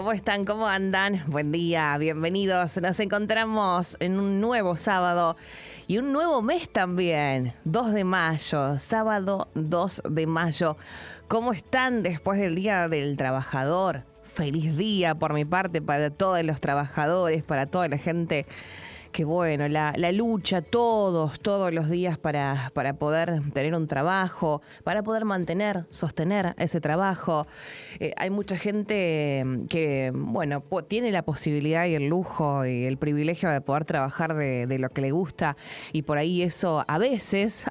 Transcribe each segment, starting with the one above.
¿Cómo están? ¿Cómo andan? Buen día, bienvenidos. Nos encontramos en un nuevo sábado y un nuevo mes también, 2 de mayo, sábado 2 de mayo. ¿Cómo están después del Día del Trabajador? Feliz día por mi parte para todos los trabajadores, para toda la gente que bueno, la lucha todos los días para poder tener un trabajo, para poder sostener ese trabajo. Hay mucha gente que, bueno, tiene la posibilidad y el lujo y el privilegio de poder trabajar de lo que le gusta y por ahí eso a veces,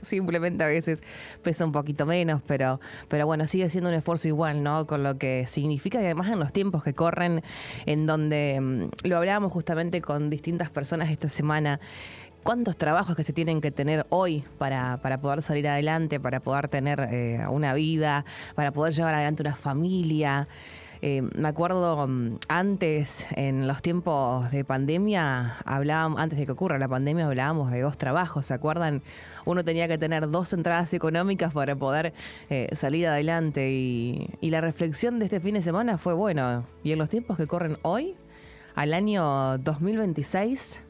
simplemente a veces pesa un poquito menos, pero bueno, sigue siendo un esfuerzo igual, ¿no? Con lo que significa y además en los tiempos que corren, en donde lo hablábamos justamente con distintas personas esta semana, cuántos trabajos que se tienen que tener hoy para poder salir adelante, para poder tener una vida, para poder llevar adelante una familia. Me acuerdo antes, en los tiempos de pandemia, antes de que ocurra la pandemia, hablábamos de 2 trabajos, ¿se acuerdan? Uno tenía que tener 2 entradas económicas para poder salir adelante y la reflexión de este fin de semana fue, bueno, y en los tiempos que corren hoy, al año 2026,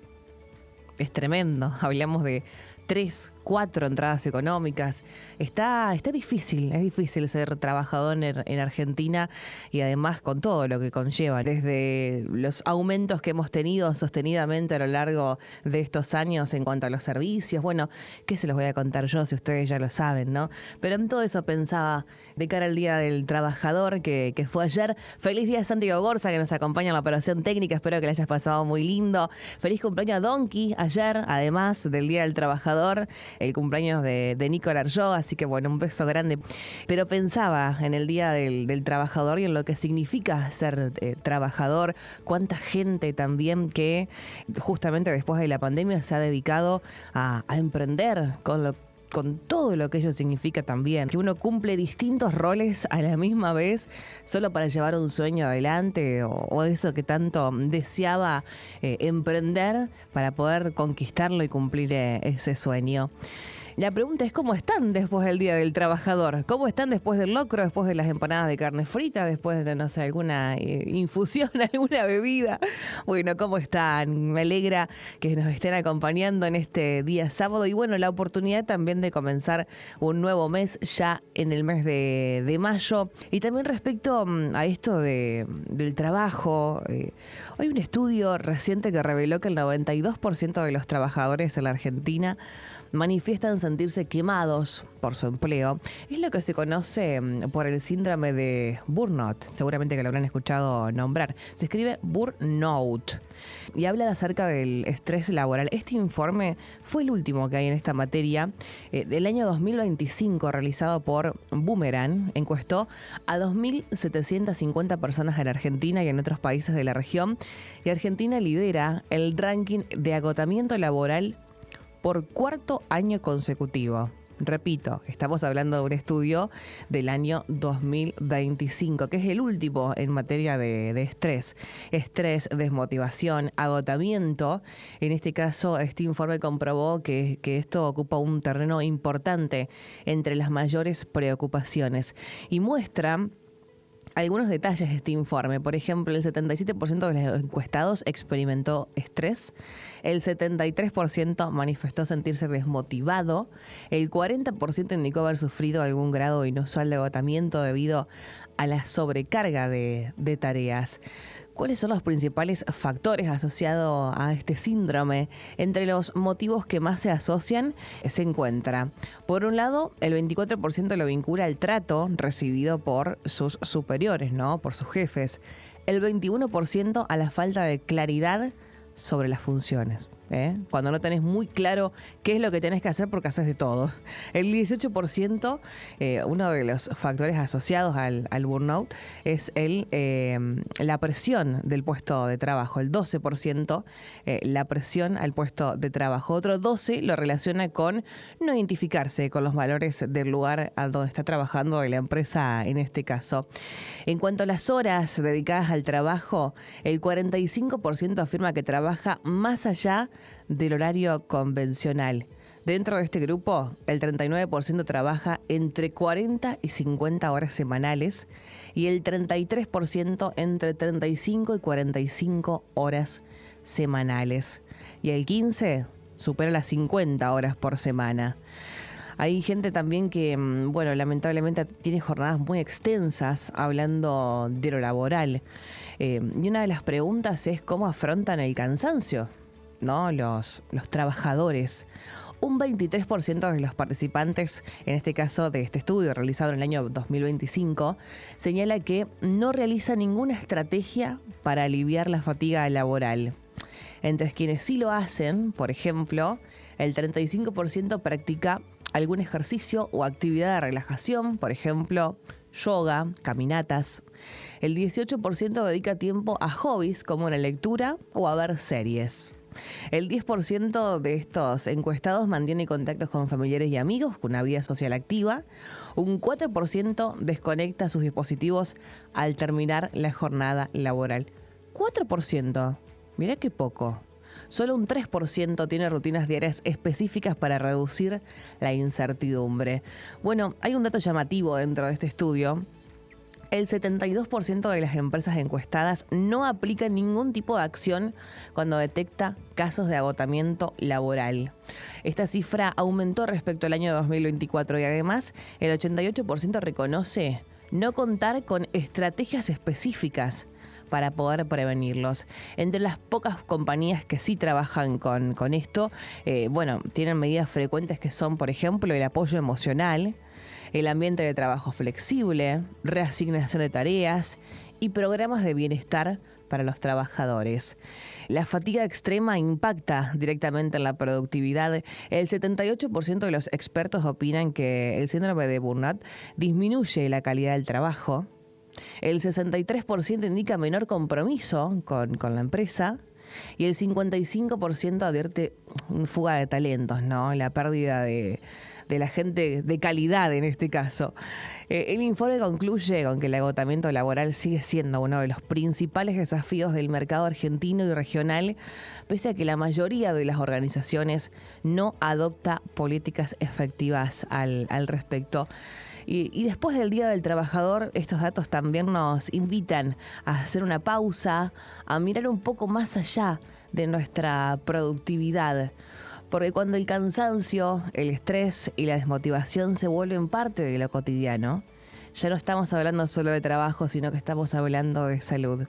es tremendo. Hablamos de 3, 4 entradas económicas. Está difícil, es difícil ser trabajador en Argentina y además con todo lo que conlleva, desde los aumentos que hemos tenido sostenidamente a lo largo de estos años en cuanto a los servicios. Bueno, ¿qué se los voy a contar yo si ustedes ya lo saben, no? Pero en todo eso pensaba de cara al Día del Trabajador que fue ayer. Feliz día a Santiago Gorza que nos acompaña en la operación técnica, espero que le hayas pasado muy lindo. Feliz cumpleaños a Donkey ayer, además del Día del Trabajador, el cumpleaños de Nico Larjó, así que bueno, un beso grande. Pero pensaba en el Día del Trabajador y en lo que significa ser trabajador, cuánta gente también que justamente después de la pandemia se ha dedicado a emprender con todo lo que ello significa también, que uno cumple distintos roles a la misma vez solo para llevar un sueño adelante o eso que tanto deseaba emprender para poder conquistarlo y cumplir ese sueño. La pregunta es ¿cómo están después del Día del Trabajador? ¿Cómo están después del locro, después de las empanadas de carne frita, después de, no sé, alguna infusión, alguna bebida? Bueno, ¿cómo están? Me alegra que nos estén acompañando en este día sábado y bueno, la oportunidad también de comenzar un nuevo mes ya en el mes de mayo. Y también respecto a esto del trabajo, hay un estudio reciente que reveló que el 92% de los trabajadores en la Argentina manifiestan sentirse quemados por su empleo. Es lo que se conoce por el síndrome de burnout. Seguramente que lo habrán escuchado nombrar. Se escribe burnout y habla acerca del estrés laboral. Este informe fue el último que hay en esta materia del año 2025, realizado por Boomerang. Encuestó a 2.750 personas en Argentina y en otros países de la región. Y Argentina lidera el ranking de agotamiento laboral por 4º año consecutivo. Repito, estamos hablando de un estudio del año 2025, que es el último en materia de estrés. Estrés, desmotivación, agotamiento. En este caso, este informe comprobó que esto ocupa un terreno importante entre las mayores preocupaciones y muestra algunos detalles de este informe. Por ejemplo, el 77% de los encuestados experimentó estrés, el 73% manifestó sentirse desmotivado, el 40% indicó haber sufrido algún grado inusual de agotamiento debido a la sobrecarga de tareas. ¿Cuáles son los principales factores asociados a este síndrome? Entre los motivos que más se asocian se encuentra, por un lado, el 24% lo vincula al trato recibido por sus superiores, ¿no? Por sus jefes. El 21% a la falta de claridad sobre las funciones. Cuando no tenés muy claro qué es lo que tenés que hacer porque haces de todo. El 18%, uno de los factores asociados al burnout, es la presión del puesto de trabajo. El 12%, la presión al puesto de trabajo. Otro 12% lo relaciona con no identificarse con los valores del lugar a donde está trabajando de la empresa en este caso. En cuanto a las horas dedicadas al trabajo, el 45% afirma que trabaja más allá del horario convencional. Dentro de este grupo, el 39% trabaja entre 40 y 50 horas semanales y el 33% entre 35 y 45 horas semanales. Y el 15% supera las 50 horas por semana. Hay gente también que, bueno, lamentablemente tiene jornadas muy extensas hablando de lo laboral. Y una de las preguntas es cómo afrontan el cansancio, ¿no? Los trabajadores. Un 23% de los participantes, en este caso de este estudio realizado en el año 2025, señala que no realiza ninguna estrategia para aliviar la fatiga laboral. Entre quienes sí lo hacen, por ejemplo, el 35% practica algún ejercicio o actividad de relajación, por ejemplo, yoga, caminatas. El 18% dedica tiempo a hobbies como la lectura o a ver series. El 10% de estos encuestados mantiene contactos con familiares y amigos, con una vida social activa. Un 4% desconecta sus dispositivos al terminar la jornada laboral. 4%, mirá qué poco. Solo un 3% tiene rutinas diarias específicas para reducir la incertidumbre. Bueno, hay un dato llamativo dentro de este estudio. El 72% de las empresas encuestadas no aplica ningún tipo de acción cuando detecta casos de agotamiento laboral. Esta cifra aumentó respecto al año 2024 y además el 88% reconoce no contar con estrategias específicas para poder prevenirlos. Entre las pocas compañías que sí trabajan con esto, tienen medidas frecuentes que son, por ejemplo, el apoyo emocional, el ambiente de trabajo flexible, reasignación de tareas y programas de bienestar para los trabajadores. La fatiga extrema impacta directamente en la productividad. El 78% de los expertos opinan que el síndrome de burnout disminuye la calidad del trabajo. El 63% indica menor compromiso con la empresa. Y el 55% advierte fuga de talentos, ¿no? La pérdida de la gente de calidad en este caso. El informe concluye con que el agotamiento laboral sigue siendo uno de los principales desafíos del mercado argentino y regional, pese a que la mayoría de las organizaciones no adopta políticas efectivas al respecto. Y después del Día del Trabajador, estos datos también nos invitan a hacer una pausa, a mirar un poco más allá de nuestra productividad. Porque cuando el cansancio, el estrés y la desmotivación se vuelven parte de lo cotidiano, ya no estamos hablando solo de trabajo, sino que estamos hablando de salud.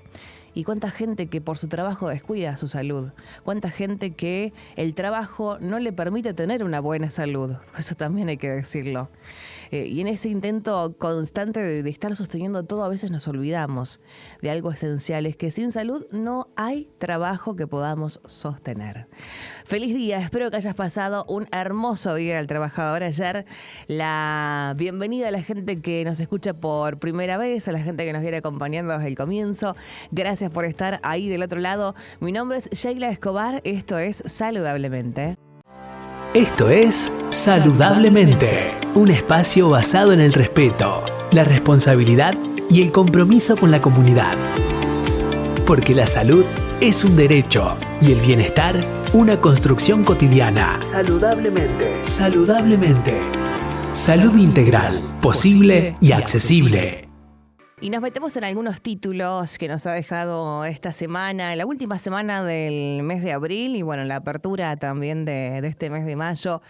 Y cuánta gente que por su trabajo descuida su salud. Cuánta gente que el trabajo no le permite tener una buena salud. Eso también hay que decirlo. Y en ese intento constante de estar sosteniendo todo, a veces nos olvidamos de algo esencial. Es que sin salud no hay trabajo que podamos sostener. Feliz día. Espero que hayas pasado un hermoso Día del Trabajador ayer. La bienvenida a la gente que nos escucha por primera vez, a la gente que nos viene acompañando desde el comienzo. Gracias por estar ahí del otro lado. Mi nombre es Sheila Escobar. Esto es Saludablemente. Esto es Saludablemente, un espacio basado en el respeto, la responsabilidad y el compromiso con la comunidad. Porque la salud es un derecho y el bienestar una construcción cotidiana. Saludablemente. Saludablemente. Salud integral, posible y accesible. Y nos metemos en algunos títulos que nos ha dejado esta semana, la última semana del mes de abril y bueno, la apertura también de este mes de mayo.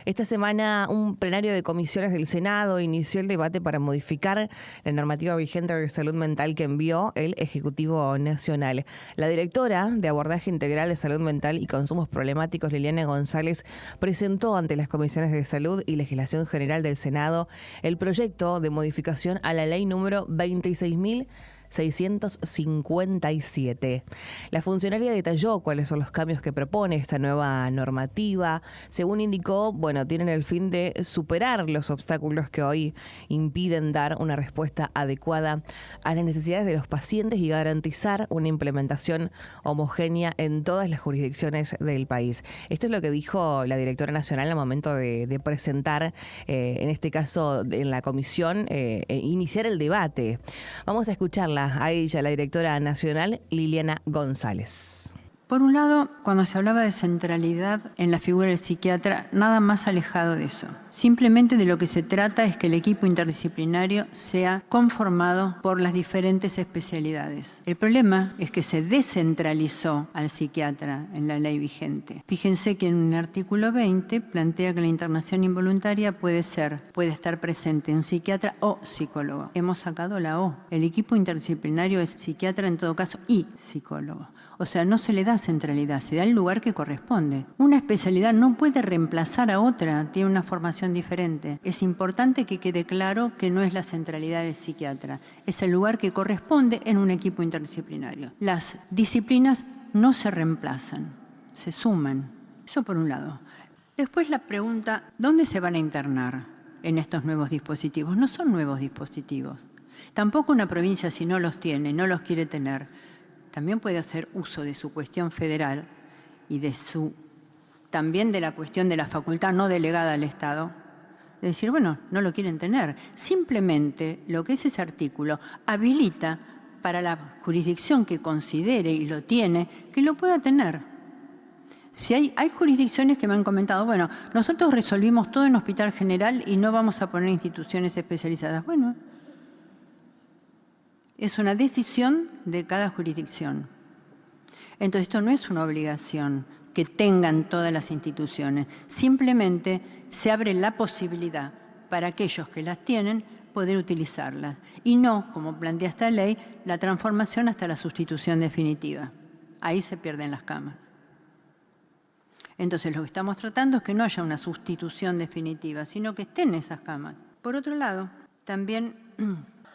Esta semana un plenario de comisiones del Senado inició el debate para modificar la normativa vigente de salud mental que envió el Ejecutivo Nacional. La directora de Abordaje Integral de Salud Mental y Consumos Problemáticos, Liliana González, presentó ante las comisiones de Salud y Legislación General del Senado el proyecto de modificación a la ley número 26.657. La funcionaria detalló cuáles son los cambios que propone esta nueva normativa. Según indicó, tienen el fin de superar los obstáculos que hoy impiden dar una respuesta adecuada a las necesidades de los pacientes y garantizar una implementación homogénea en todas las jurisdicciones del país. Esto es lo que dijo la directora nacional al momento de presentar, en este caso en la comisión, iniciar el debate. Vamos a escucharla a ella, la directora nacional, Liliana González. Por un lado, cuando se hablaba de centralidad en la figura del psiquiatra, nada más alejado de eso. Simplemente de lo que se trata es que el equipo interdisciplinario sea conformado por las diferentes especialidades. El problema es que se descentralizó al psiquiatra en la ley vigente. Fíjense que en el artículo 20 plantea que la internación involuntaria puede estar presente un psiquiatra o psicólogo. Hemos sacado la O. El equipo interdisciplinario es psiquiatra en todo caso y psicólogo. O sea, no se le da centralidad, se da el lugar que corresponde. Una especialidad no puede reemplazar a otra, tiene una formación diferente. Es importante que quede claro que no es la centralidad del psiquiatra, es el lugar que corresponde en un equipo interdisciplinario. Las disciplinas no se reemplazan, se suman. Eso por un lado. Después la pregunta, ¿dónde se van a internar en estos nuevos dispositivos? No son nuevos dispositivos. Tampoco una provincia, si no los tiene, no los quiere tener, también puede hacer uso de su cuestión federal y también de la cuestión de la facultad no delegada al Estado, de decir, bueno, no lo quieren tener. Simplemente lo que es ese artículo habilita para la jurisdicción que considere y lo tiene, que lo pueda tener. Si hay jurisdicciones que me han comentado, bueno, nosotros resolvimos todo en Hospital General y no vamos a poner instituciones especializadas. Bueno, es una decisión de cada jurisdicción. Entonces, esto no es una obligación que tengan todas las instituciones. Simplemente se abre la posibilidad para aquellos que las tienen poder utilizarlas. Y no, como plantea esta ley, la transformación hasta la sustitución definitiva. Ahí se pierden las camas. Entonces, lo que estamos tratando es que no haya una sustitución definitiva, sino que estén esas camas. Por otro lado, también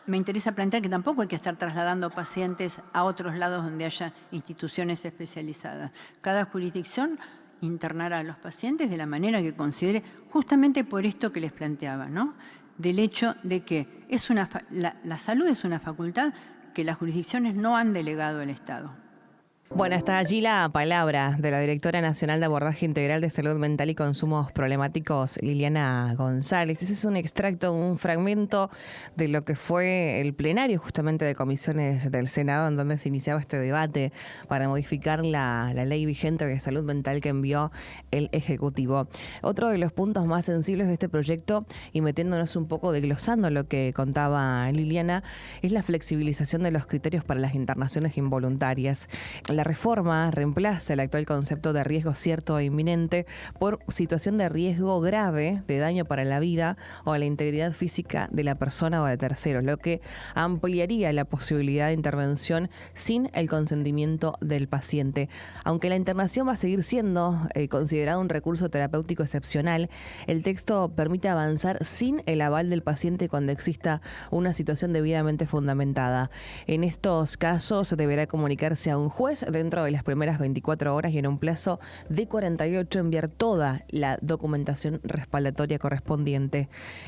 me interesa plantear que tampoco hay que estar trasladando pacientes a otros lados donde haya instituciones especializadas. Cada jurisdicción internará a los pacientes de la manera que considere, justamente por esto que les planteaba, ¿no? Del hecho de que la salud es una facultad que las jurisdicciones no han delegado al Estado. Bueno, hasta allí la palabra de la Directora Nacional de Abordaje Integral de Salud Mental y Consumos Problemáticos, Liliana González. Ese es un extracto, un fragmento de lo que fue el plenario justamente de comisiones del Senado, en donde se iniciaba este debate para modificar la ley vigente de salud mental que envió el Ejecutivo. Otro de los puntos más sensibles de este proyecto, y metiéndonos un poco, desglosando lo que contaba Liliana, es la flexibilización de los criterios para las internaciones involuntarias. La reforma reemplaza el actual concepto de riesgo cierto e inminente por situación de riesgo grave de daño para la vida o a la integridad física de la persona o de terceros, lo que ampliaría la posibilidad de intervención sin el consentimiento del paciente. Aunque la internación va a seguir siendo considerado un recurso terapéutico excepcional, el texto permite avanzar sin el aval del paciente cuando exista una situación debidamente fundamentada. En estos casos deberá comunicarse a un juez dentro de las primeras 24 horas y en un plazo de 48 enviar toda la documentación respaldatoria correspondiente.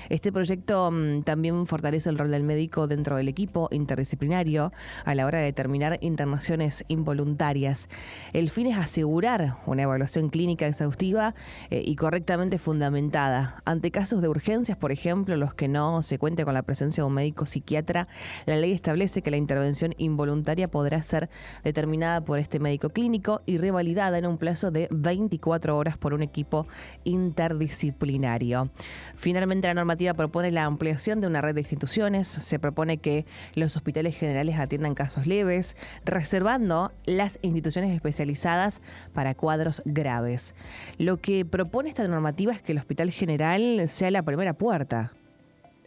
Este proyecto también fortalece el rol del médico dentro del equipo interdisciplinario a la hora de determinar internaciones involuntarias. El fin es asegurar una evaluación clínica exhaustiva y correctamente fundamentada. Ante casos de urgencias, por ejemplo, los que no se cuente con la presencia de un médico psiquiatra, la ley establece que la intervención involuntaria podrá ser determinada por este médico clínico y revalidada en un plazo de 24 horas por un equipo interdisciplinario. Finalmente, la normativa propone la ampliación de una red de instituciones. Se propone que los hospitales generales atiendan casos leves, reservando las instituciones especializadas para cuadros graves. Lo que propone esta normativa es que el hospital general sea la primera puerta,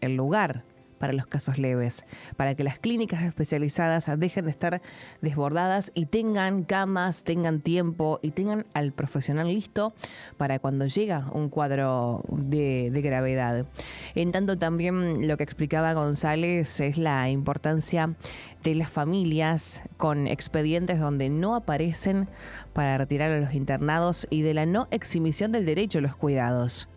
el lugar para los casos leves, para que las clínicas especializadas dejen de estar desbordadas y tengan camas, tengan tiempo y tengan al profesional listo para cuando llega un cuadro de gravedad. En tanto, también lo que explicaba González es la importancia de las familias con expedientes donde no aparecen para retirar a los internados y de la no exhibición del derecho a los cuidados.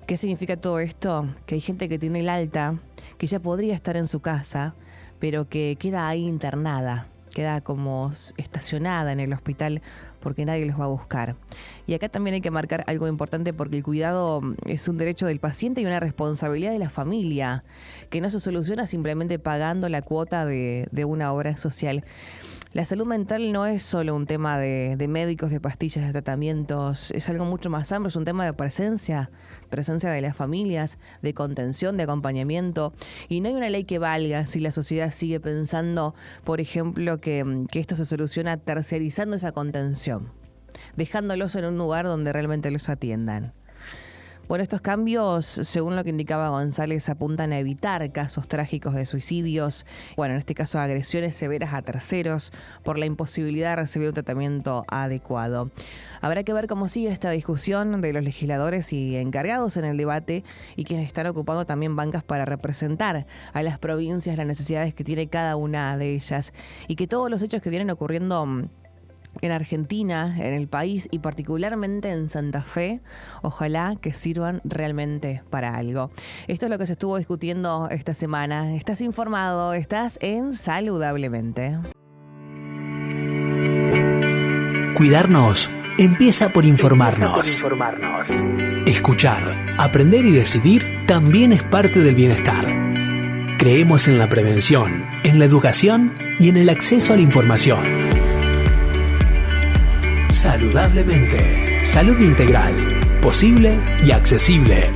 ¿Qué significa todo esto? Que hay gente que tiene el alta, que ya podría estar en su casa, pero que queda ahí internada, queda como estacionada en el hospital porque nadie los va a buscar. Y acá también hay que marcar algo importante, porque el cuidado es un derecho del paciente y una responsabilidad de la familia, que no se soluciona simplemente pagando la cuota de una obra social. La salud mental no es solo un tema de médicos, de pastillas, de tratamientos, es algo mucho más amplio, es un tema de presencia de las familias, de contención, de acompañamiento, y no hay una ley que valga si la sociedad sigue pensando, por ejemplo, que esto se soluciona terciarizando esa contención, dejándolos en un lugar donde realmente los atiendan. Bueno, estos cambios, según lo que indicaba González, apuntan a evitar casos trágicos de suicidios, bueno, en este caso agresiones severas a terceros, por la imposibilidad de recibir un tratamiento adecuado. Habrá que ver cómo sigue esta discusión de los legisladores y encargados en el debate, y quienes están ocupando también bancas para representar a las provincias las necesidades que tiene cada una de ellas, y que todos los hechos que vienen ocurriendo en Argentina, en el país y particularmente en Santa Fe, ojalá que sirvan realmente para algo. Esto es lo que se estuvo discutiendo esta semana. Estás informado, estás en Saludablemente. Cuidarnos empieza por informarnos. Escuchar, aprender y decidir también es parte del bienestar. Creemos en la prevención, en la educación y en el acceso a la información. Saludablemente. Salud integral, posible y accesible.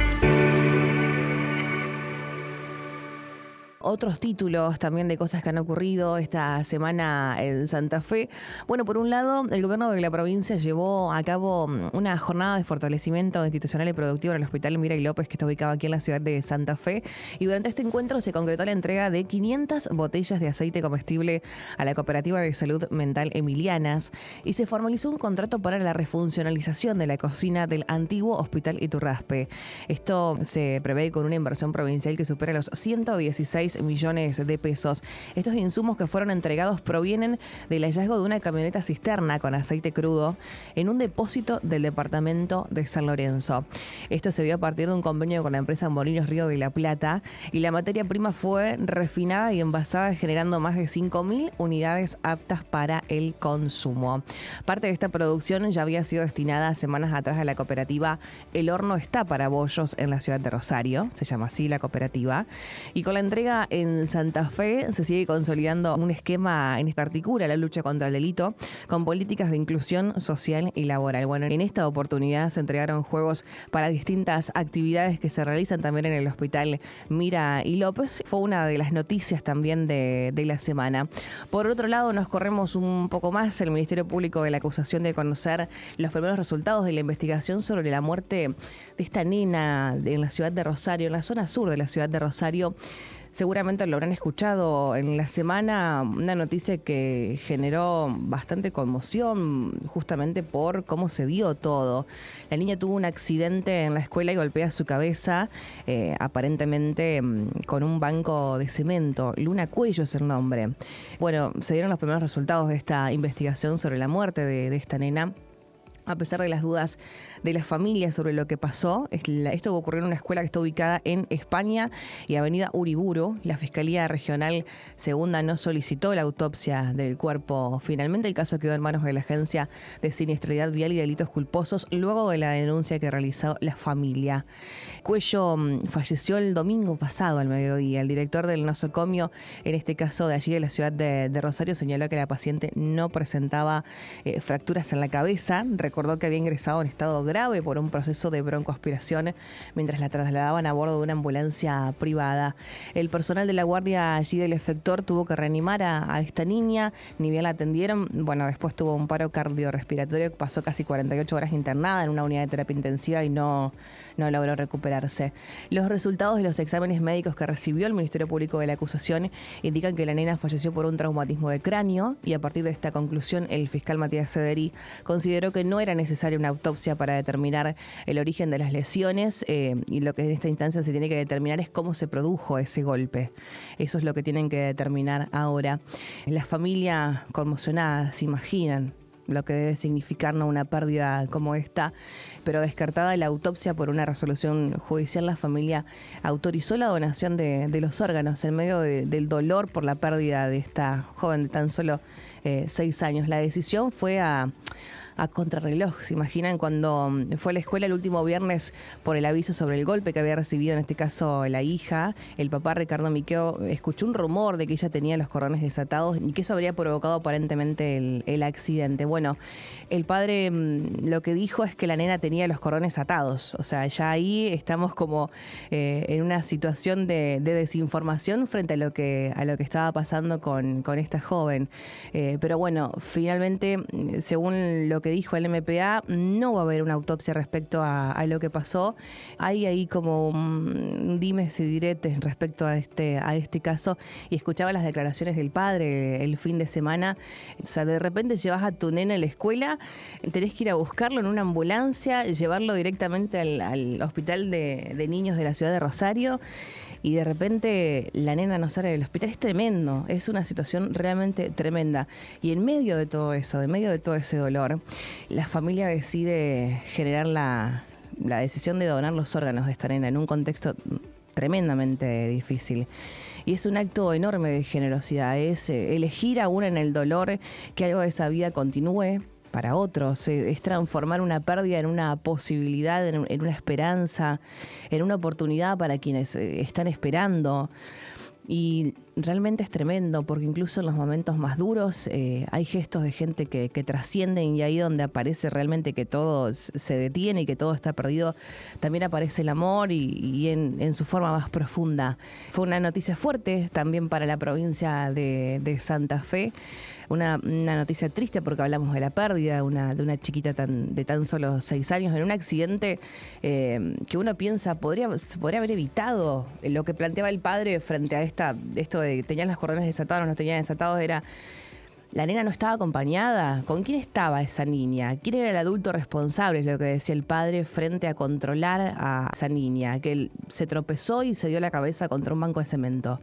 Otros títulos también de cosas que han ocurrido esta semana en Santa Fe. Bueno, por un lado, el gobierno de la provincia llevó a cabo una jornada de fortalecimiento institucional y productivo en el Hospital Mira y López, que está ubicado aquí en la ciudad de Santa Fe. Y durante este encuentro se concretó la entrega de 500 botellas de aceite comestible a la Cooperativa de Salud Mental Emilianas, y se formalizó un contrato para la refuncionalización de la cocina del antiguo Hospital Iturraspe. Esto se prevé con una inversión provincial que supera los 116 millones de pesos. Estos insumos que fueron entregados provienen del hallazgo de una camioneta cisterna con aceite crudo en un depósito del departamento de San Lorenzo. Esto se dio a partir de un convenio con la empresa Molinos Río de la Plata, y la materia prima fue refinada y envasada, generando más de 5.000 unidades aptas para el consumo. Parte de esta producción ya había sido destinada semanas atrás a la cooperativa El Horno Está para Bollos en la ciudad de Rosario, se llama así la cooperativa, y con la entrega en Santa Fe se sigue consolidando un esquema en que articula la lucha contra el delito con políticas de inclusión social y laboral. Bueno, en esta oportunidad se entregaron juegos para distintas actividades que se realizan también en el Hospital Mira y López. Fue una de las noticias también de la semana. Por otro lado, nos corremos un poco más. El Ministerio Público de la acusación de conocer los primeros resultados de la investigación sobre la muerte de esta nena en la ciudad de Rosario, en la zona sur de la ciudad de Rosario. Seguramente lo habrán escuchado en la semana, una noticia que generó bastante conmoción justamente por cómo se dio todo. La niña tuvo un accidente en la escuela y golpea su cabeza, aparentemente con un banco de cemento. Luna Cuello es el nombre. Bueno, se dieron los primeros resultados de esta investigación sobre la muerte de esta nena. A pesar de las dudas de las familias sobre lo que pasó, esto ocurrió en una escuela que está ubicada en España y Avenida Uriburu. La Fiscalía Regional Segunda no solicitó la autopsia del cuerpo. Finalmente, el caso quedó en manos de la Agencia de Siniestralidad Vial y Delitos Culposos luego de la denuncia que realizó la familia. Cuello falleció el domingo pasado al mediodía. El director del nosocomio, en este caso de allí de la ciudad de Rosario, señaló que la paciente no presentaba fracturas en la cabeza. Recordó que había ingresado en estado grave por un proceso de broncoaspiración mientras la trasladaban a bordo de una ambulancia privada. El personal de la guardia allí del efector tuvo que reanimar a esta niña, ni bien la atendieron. Bueno, después tuvo un paro cardiorrespiratorio, pasó casi 48 horas internada en una unidad de terapia intensiva y no logró recuperarse. Los resultados de los exámenes médicos que recibió el Ministerio Público de la acusación indican que la nena falleció por un traumatismo de cráneo, y a partir de esta conclusión el fiscal Matías Cederi consideró que no era necesaria una autopsia para determinar el origen de las lesiones, y lo que en esta instancia se tiene que determinar es cómo se produjo ese golpe. Eso es lo que tienen que determinar ahora. La familia conmocionada se imaginan lo que debe significar una pérdida como esta, pero descartada la autopsia por una resolución judicial, la familia autorizó la donación de los órganos en medio del dolor por la pérdida de esta joven de tan solo 6 años. La decisión fue a a contrarreloj. ¿Se imaginan cuando fue a la escuela el último viernes por el aviso sobre el golpe que había recibido, en este caso, la hija? El papá, Ricardo Miqueo, escuchó un rumor de que ella tenía los cordones desatados y que eso habría provocado aparentemente el accidente. Bueno, el padre lo que dijo es que la nena tenía los cordones atados. O sea, ya ahí estamos como en una situación de desinformación frente a lo que estaba pasando con esta joven. Pero bueno, finalmente, según lo que dijo el MPA, no va a haber una autopsia respecto a lo que pasó. Hay ahí como dimes y diretes respecto a este caso, y escuchaba las declaraciones del padre el fin de semana. O sea, de repente llevas a tu nena a la escuela, tenés que ir a buscarlo en una ambulancia, llevarlo directamente al hospital de niños de la ciudad de Rosario, y de repente la nena no sale del hospital. Es tremendo, es una situación realmente tremenda. Y en medio de todo eso, en medio de todo ese dolor, la familia decide generar la decisión de donar los órganos de esta nena en un contexto tremendamente difícil. Y es un acto enorme de generosidad, es elegir aún en el dolor que algo de esa vida continúe para otros, es transformar una pérdida en una posibilidad, en una esperanza, en una oportunidad para quienes están esperando. Y realmente es tremendo, porque incluso en los momentos más duros hay gestos de gente que trascienden, y ahí donde aparece realmente que todo se detiene y que todo está perdido, también aparece el amor y en su forma más profunda. Fue una noticia fuerte también para la provincia de Santa Fe, una noticia triste porque hablamos de la pérdida de una chiquita de tan solo 6 años en un accidente que uno piensa se podría haber evitado. Lo que planteaba el padre frente a esto de tenían los cordones desatados o no tenían desatados era: la nena no estaba acompañada. ¿Con quién estaba esa niña? ¿Quién era el adulto responsable? Es lo que decía el padre frente a controlar a esa niña, que él se tropezó y se dio la cabeza contra un banco de cemento.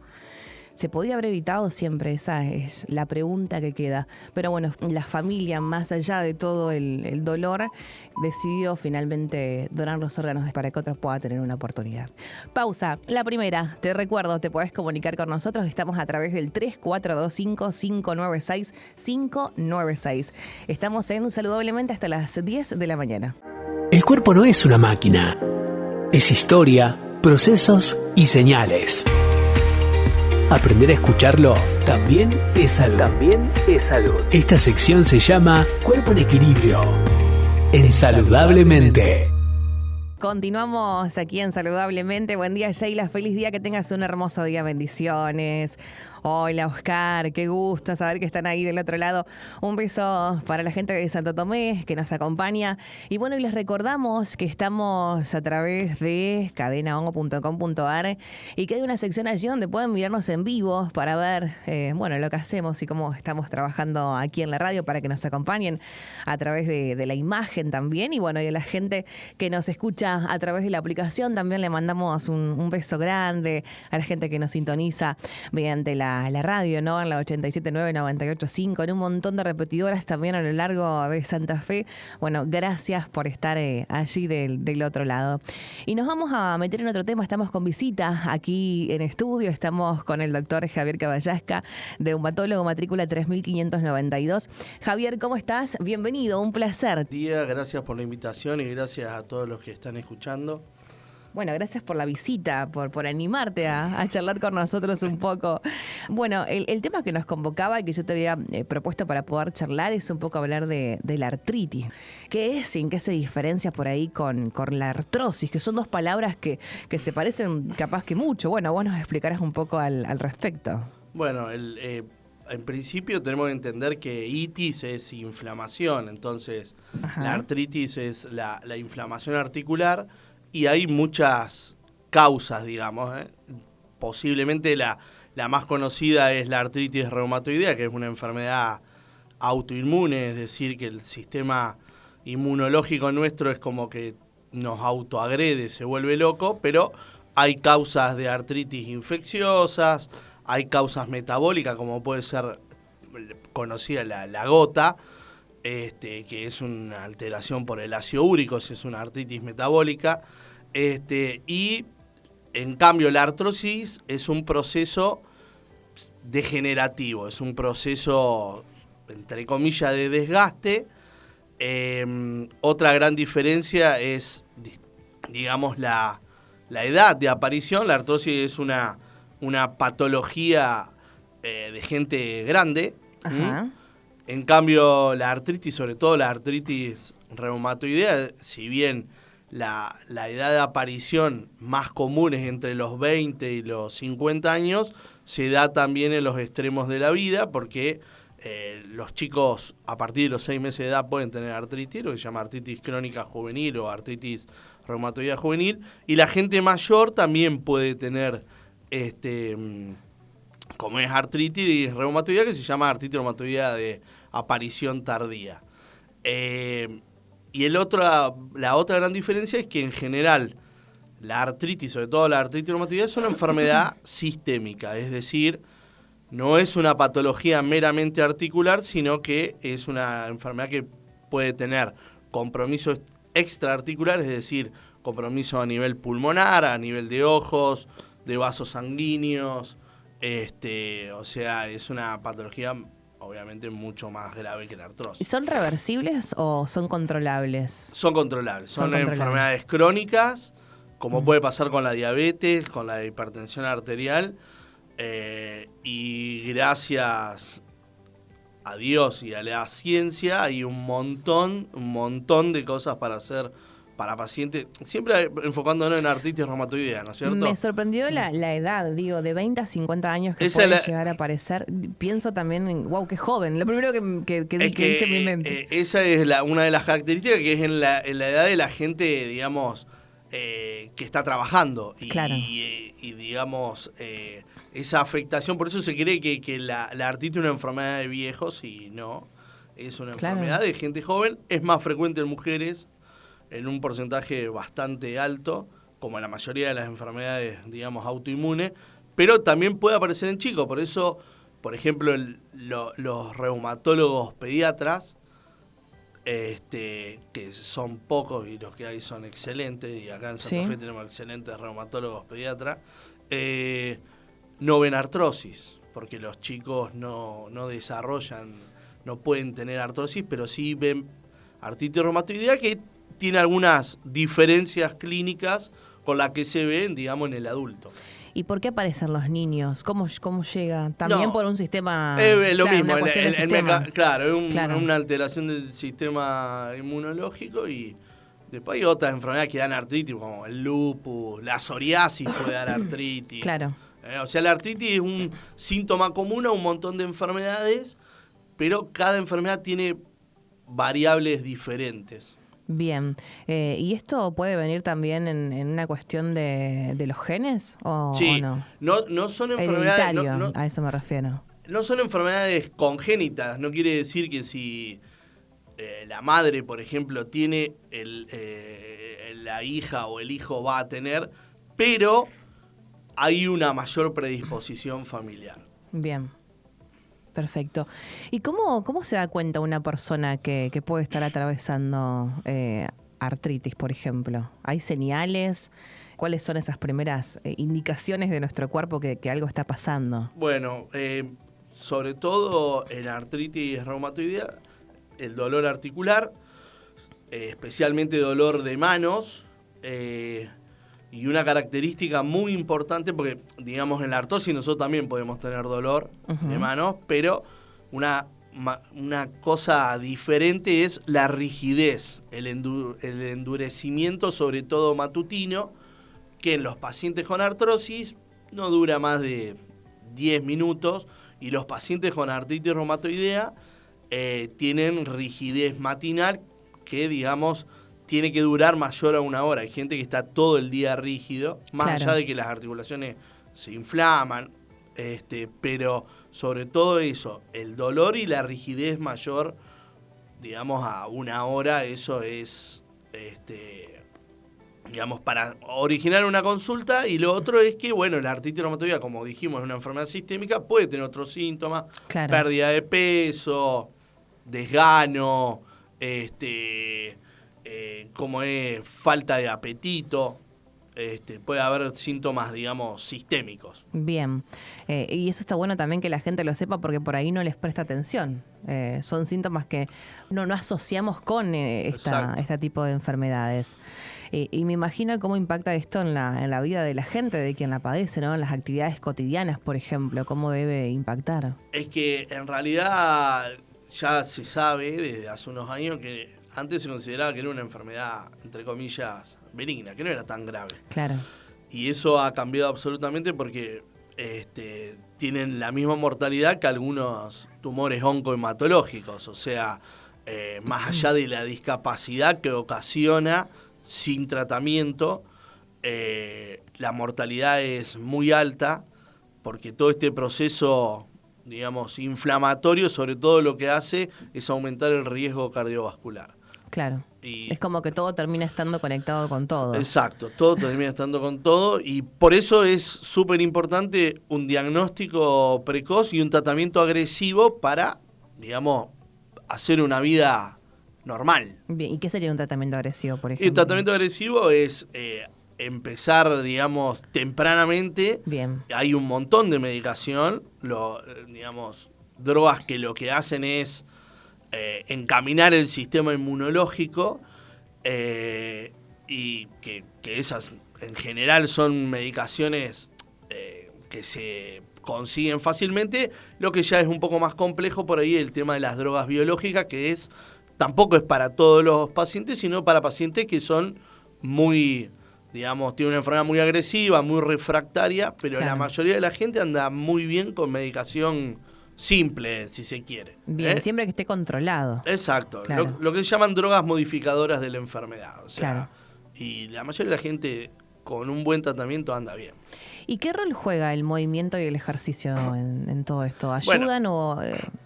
¿Se podía haber evitado siempre? Esa es la pregunta que queda. Pero bueno, la familia, más allá de todo el dolor, decidió finalmente donar los órganos para que otros puedan tener una oportunidad. Pausa. La primera, te recuerdo, te podés comunicar con nosotros. Estamos a través del 3425-596-596. Estamos en Saludablemente hasta las 10 de la mañana. El cuerpo no es una máquina. Es historia, procesos y señales. Aprender a escucharlo también es salud. Esta sección se llama Cuerpo en Equilibrio. En Saludablemente. Continuamos aquí en Saludablemente. Buen día, Sheila. Feliz día, que tengas un hermoso día. Bendiciones. Hola, Oscar. Qué gusto saber que están ahí del otro lado. Un beso para la gente de Santo Tomé que nos acompaña. Y bueno, y les recordamos que estamos a través de cadenaongo.com.ar y que hay una sección allí donde pueden mirarnos en vivo para ver lo que hacemos y cómo estamos trabajando aquí en la radio, para que nos acompañen a través de la imagen también. Y bueno, y a la gente que nos escucha a través de la aplicación también le mandamos un beso grande. A la gente que nos sintoniza mediante la radio, ¿no? En la 87.9, 98.5, en un montón de repetidoras también a lo largo de Santa Fe. Bueno, gracias por estar allí del otro lado. Y nos vamos a meter en otro tema. Estamos con visita aquí en estudio. Estamos con el doctor Javier Caballasca, reumatólogo, matrícula 3592. Javier, ¿cómo estás? Bienvenido, un placer. Día, gracias por la invitación y gracias a todos los que están escuchando. Bueno, gracias por la visita, por animarte a charlar con nosotros un poco. Bueno, el tema que nos convocaba y que yo te había propuesto para poder charlar es un poco hablar de la artritis. ¿Qué es y en qué se diferencia por ahí con la artrosis? Que son dos palabras que se parecen capaz que mucho. Bueno, vos nos explicarás un poco al respecto. Bueno, en principio tenemos que entender que itis es inflamación, entonces Ajá. La artritis es la inflamación articular. Y hay muchas causas, digamos. Posiblemente la más conocida es la artritis reumatoidea, que es una enfermedad autoinmune, es decir, que el sistema inmunológico nuestro es como que nos autoagrede, se vuelve loco, pero hay causas de artritis infecciosas, hay causas metabólicas, como puede ser conocida la gota, que es una alteración por el ácido úrico, es una artritis metabólica, y en cambio la artrosis es un proceso degenerativo, es un proceso, entre comillas, de desgaste, Otra gran diferencia es, digamos, la edad de aparición. La artrosis es una patología de gente grande. Ajá. En cambio, la artritis, sobre todo la artritis reumatoidea, si bien la edad de aparición más común es entre los 20 y los 50 años, se da también en los extremos de la vida, porque los chicos a partir de los 6 meses de edad pueden tener artritis, lo que se llama artritis crónica juvenil o artritis reumatoidea juvenil, y la gente mayor también puede tener como es artritis reumatoidea, que se llama artritis reumatoidea de aparición tardía. Y la otra gran diferencia es que en general la artritis, sobre todo la artritis reumatoidea, es una enfermedad sistémica, es decir, no es una patología meramente articular, sino que es una enfermedad que puede tener compromisos extraarticulares, es decir, compromiso a nivel pulmonar, a nivel de ojos, de vasos sanguíneos, o sea, es una patología obviamente mucho más grave que la artrosis. ¿Son reversibles o son controlables? Son controlables, son enfermedades crónicas, como puede pasar con la diabetes, con la hipertensión arterial, y gracias a Dios y a la ciencia hay un montón de cosas para hacer para pacientes, siempre enfocándonos en artritis reumatoidea, ¿no es cierto? Me sorprendió la edad, digo, de 20 a 50 años que puede llegar a aparecer. Pienso también en, wow, qué joven. Lo primero que dije en mi mente. Esa es una de las características, que es en la edad de la gente, digamos, que está trabajando. Claro. Y digamos, esa afectación, por eso se cree que la artritis es una enfermedad de viejos, y no, es una enfermedad de gente joven. Es más frecuente en mujeres, en un porcentaje bastante alto, como la mayoría de las enfermedades, digamos, autoinmunes, pero también puede aparecer en chicos. Por eso, por ejemplo, los reumatólogos pediatras, que son pocos y los que hay son excelentes, y acá en Santa Fe tenemos excelentes reumatólogos pediatras, no ven artrosis, porque los chicos no desarrollan, no pueden tener artrosis, pero sí ven artritis reumatoidea, que tiene algunas diferencias clínicas con las que se ven, digamos, en el adulto. ¿Y por qué aparecen los niños? ¿Cómo llega? También por un sistema... lo mismo, claro, una alteración del sistema inmunológico, y después hay otras enfermedades que dan artritis, como el lupus, la psoriasis puede dar artritis. Claro. O sea, la artritis es un síntoma común a un montón de enfermedades, pero cada enfermedad tiene variables diferentes. Bien, ¿y esto puede venir también en una cuestión de los genes o no? No son enfermedades... Hereditario, a eso me refiero. No son enfermedades congénitas, no quiere decir que si la madre, por ejemplo, tiene la hija o el hijo va a tener, pero hay una mayor predisposición familiar. Bien. Perfecto. ¿Y cómo se da cuenta una persona que puede estar atravesando artritis, por ejemplo? ¿Hay señales? ¿Cuáles son esas primeras indicaciones de nuestro cuerpo que algo está pasando? Bueno, sobre todo en artritis reumatoidea, el dolor articular, especialmente dolor de manos, y una característica muy importante, porque digamos en la artrosis nosotros también podemos tener dolor de manos, pero una cosa diferente es la rigidez, el endurecimiento, sobre todo matutino, que en los pacientes con artrosis no dura más de 10 minutos, y los pacientes con artritis reumatoidea tienen rigidez matinal que, digamos, tiene que durar mayor a una hora. Hay gente que está todo el día rígido, más allá de que las articulaciones se inflaman, pero sobre todo eso, el dolor y la rigidez mayor, digamos, a una hora, eso es, digamos, para originar una consulta. Y lo otro es que, bueno, la artritis reumatoidea, como dijimos, es una enfermedad sistémica, puede tener otros síntomas, pérdida de peso, desgano, como es falta de apetito, puede haber síntomas, digamos, sistémicos. Bien. Y eso está bueno también que la gente lo sepa porque por ahí no les presta atención. Son síntomas que no asociamos con este tipo de enfermedades. Y me imagino cómo impacta esto en la vida de la gente, de quien la padece, ¿no? En las actividades cotidianas, por ejemplo, cómo debe impactar. Es que en realidad ya se sabe desde hace unos años que antes se consideraba que era una enfermedad, entre comillas, benigna, que no era tan grave. Claro. Y eso ha cambiado absolutamente porque tienen la misma mortalidad que algunos tumores oncohematológicos. O sea, más allá de la discapacidad que ocasiona sin tratamiento, la mortalidad es muy alta porque todo este proceso, digamos, inflamatorio, sobre todo lo que hace es aumentar el riesgo cardiovascular. Claro. Es como que todo termina estando conectado con todo. Exacto, todo termina estando con todo y por eso es súper importante un diagnóstico precoz y un tratamiento agresivo para, digamos, hacer una vida normal. Bien, ¿y qué sería un tratamiento agresivo, por ejemplo? El tratamiento agresivo es empezar, digamos, tempranamente. Bien. Hay un montón de medicación, digamos, drogas que lo que hacen es encaminar el sistema inmunológico y que esas en general son medicaciones que se consiguen fácilmente. Lo que ya es un poco más complejo por ahí el tema de las drogas biológicas, que tampoco es para todos los pacientes, sino para pacientes que son muy, digamos, tienen una enfermedad muy agresiva, muy refractaria, pero claro, la mayoría de la gente anda muy bien con medicación simple, si se quiere. Bien, siempre que esté controlado. Exacto, claro, lo que se llaman drogas modificadoras de la enfermedad. O sea, claro. Y la mayoría de la gente con un buen tratamiento anda bien. ¿Y qué rol juega el movimiento y el ejercicio en todo esto? ¿Ayudan o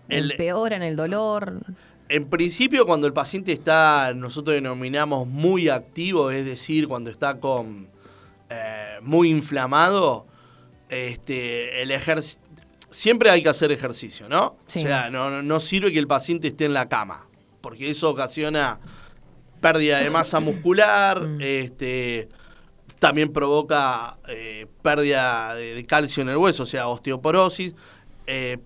empeoran el dolor? En principio, cuando el paciente está, nosotros denominamos muy activo, es decir, cuando está muy inflamado, el ejercicio. Siempre hay que hacer ejercicio, ¿no? Sí. O sea, no sirve que el paciente esté en la cama, porque eso ocasiona pérdida de masa muscular, también provoca pérdida de calcio en el hueso, o sea, osteoporosis,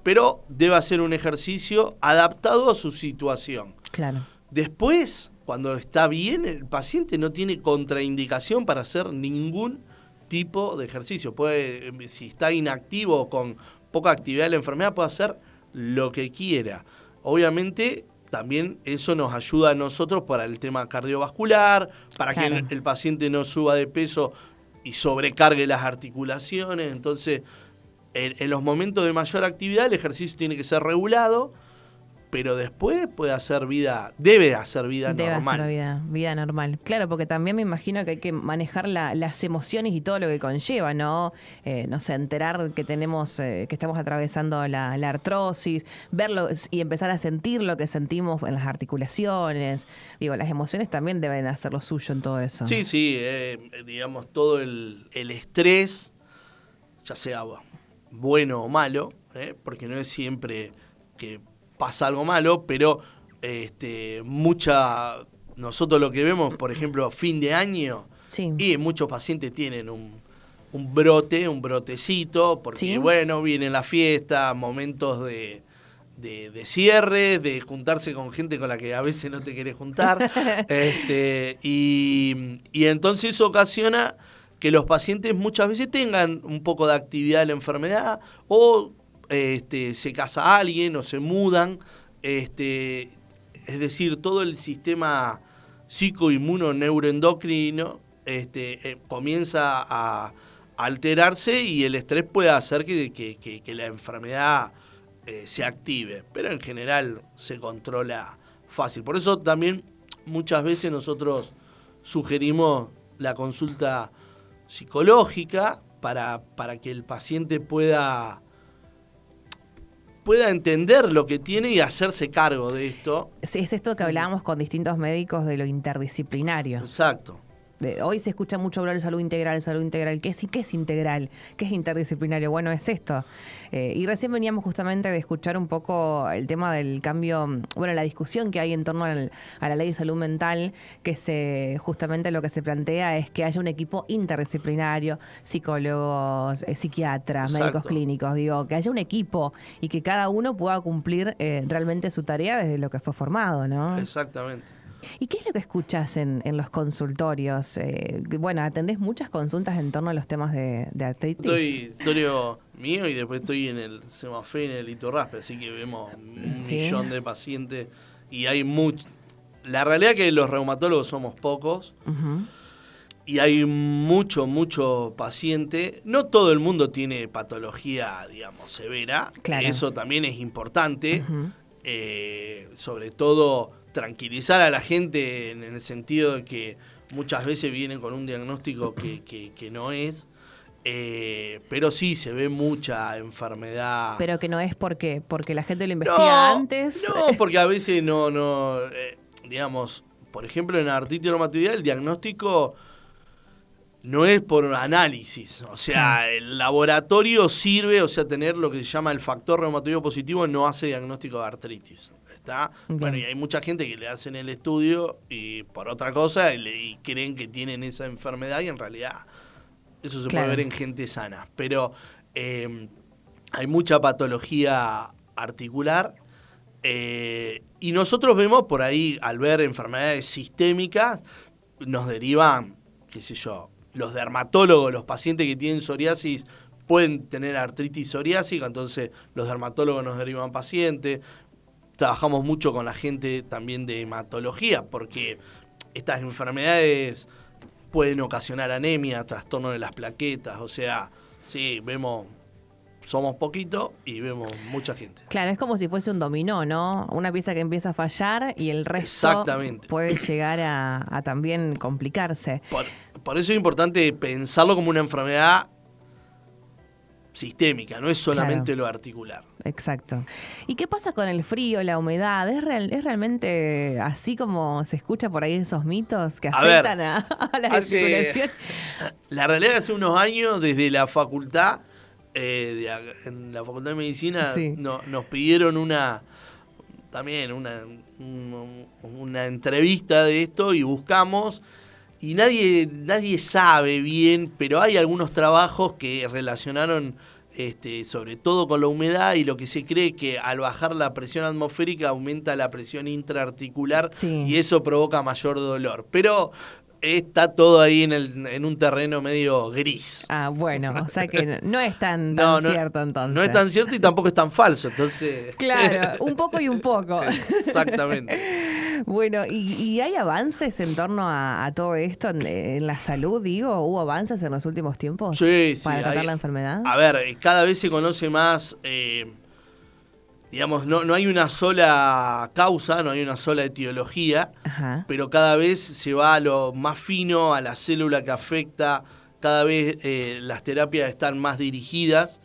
pero debe hacer un ejercicio adaptado a su situación. Claro. Después, cuando está bien, el paciente no tiene contraindicación para hacer ningún tipo de ejercicio. Si está inactivo o con poca actividad de la enfermedad, puede hacer lo que quiera. Obviamente, también eso nos ayuda a nosotros para el tema cardiovascular, para claro, que el paciente no suba de peso y sobrecargue las articulaciones. Entonces, en los momentos de mayor actividad, el ejercicio tiene que ser regulado, pero después debe hacer vida normal. Debe hacer vida normal. Claro, porque también me imagino que hay que manejar las emociones y todo lo que conlleva, ¿no? No sé, enterar que tenemos, que estamos atravesando la artrosis, verlo y empezar a sentir lo que sentimos en las articulaciones. Digo, las emociones también deben hacer lo suyo en todo eso. Sí, digamos, todo el estrés, ya sea bueno o malo, porque no es siempre que pasa algo malo, pero nosotros lo que vemos, por ejemplo, a fin de año, sí, y muchos pacientes tienen un brotecito, porque ¿sí? Bueno, viene la fiesta, momentos de cierre, de juntarse con gente con la que a veces no te querés juntar, y entonces eso ocasiona que los pacientes muchas veces tengan un poco de actividad de la enfermedad, o se casa alguien o se mudan, es decir, todo el sistema psicoinmuno-neuroendocrino comienza a alterarse y el estrés puede hacer que la enfermedad se active, pero en general se controla fácil. Por eso también muchas veces nosotros sugerimos la consulta psicológica para que el paciente pueda entender lo que tiene y hacerse cargo de esto. Sí, es esto que hablábamos con distintos médicos de lo interdisciplinario. Exacto. Hoy se escucha mucho hablar de salud integral. ¿Qué es integral? ¿Qué es interdisciplinario? Bueno, es esto. Y recién veníamos justamente de escuchar un poco el tema del cambio, bueno, la discusión que hay en torno a la ley de salud mental, que justamente lo que se plantea es que haya un equipo interdisciplinario, psicólogos, psiquiatras, Exacto. médicos clínicos, digo, que haya un equipo y que cada uno pueda cumplir realmente su tarea desde lo que fue formado, ¿no? Exactamente. ¿Y qué es lo que escuchas en los consultorios? Bueno, atendés muchas consultas en torno a los temas de artritis. Estoy consultorio mío y después estoy en el Semafé, en el Iturraspe, así que vemos un Sí. millón de pacientes y hay mucho. La realidad es que los reumatólogos somos pocos Ujú. y hay mucho paciente. No todo el mundo tiene patología, digamos, severa. Claro. Eso también es importante. Ujú. Sobre todo tranquilizar a la gente en el sentido de que muchas veces vienen con un diagnóstico que no es, pero sí se ve mucha enfermedad. Pero que no es porque la gente lo investiga antes. No, porque a veces digamos, por ejemplo en artritis reumatoidea el diagnóstico no es por análisis, o sea, el laboratorio sirve, o sea, tener lo que se llama el factor reumatoideo positivo no hace diagnóstico de artritis. ¿Está? Bien. Bueno, y hay mucha gente que le hacen el estudio y por otra cosa y creen que tienen esa enfermedad y en realidad eso se Claro. puede ver en gente sana. Pero hay mucha patología articular y nosotros vemos por ahí, al ver enfermedades sistémicas, nos derivan, qué sé yo, los dermatólogos, los pacientes que tienen psoriasis pueden tener artritis psoriásica, entonces los dermatólogos nos derivan pacientes. Trabajamos mucho con la gente también de hematología, porque estas enfermedades pueden ocasionar anemia, trastorno de las plaquetas, o sea, sí, somos poquitos y vemos mucha gente. Claro, es como si fuese un dominó, ¿no? Una pieza que empieza a fallar y el resto Exactamente. puede llegar a también complicarse. Por eso es importante pensarlo como una enfermedad sistémica, no es solamente Claro. lo articular. Exacto. ¿Y qué pasa con el frío, la humedad? ¿Es realmente así como se escucha por ahí esos mitos que A ver, afectan a la articulación? La realidad es que hace unos años, desde la facultad, en la Facultad de Medicina, Sí. nos pidieron una entrevista de esto y buscamos, y nadie sabe bien, pero hay algunos trabajos que relacionaron sobre todo con la humedad, y lo que se cree que al bajar la presión atmosférica aumenta la presión intraarticular Sí. y eso provoca mayor dolor. Pero está todo ahí en un terreno medio gris. Ah, bueno, o sea que no es tan No, cierto entonces. No es tan cierto y tampoco es tan falso, entonces... Claro, un poco y un poco. Exactamente. Bueno, ¿y hay avances en torno a todo esto en la salud, digo? ¿Hubo avances en los últimos tiempos Sí, para tratar hay- la enfermedad? A ver, cada vez se conoce más, digamos, no hay una sola causa, no hay una sola etiología, Ajá. pero cada vez se va a lo más fino, a la célula que afecta, cada vez las terapias están más dirigidas,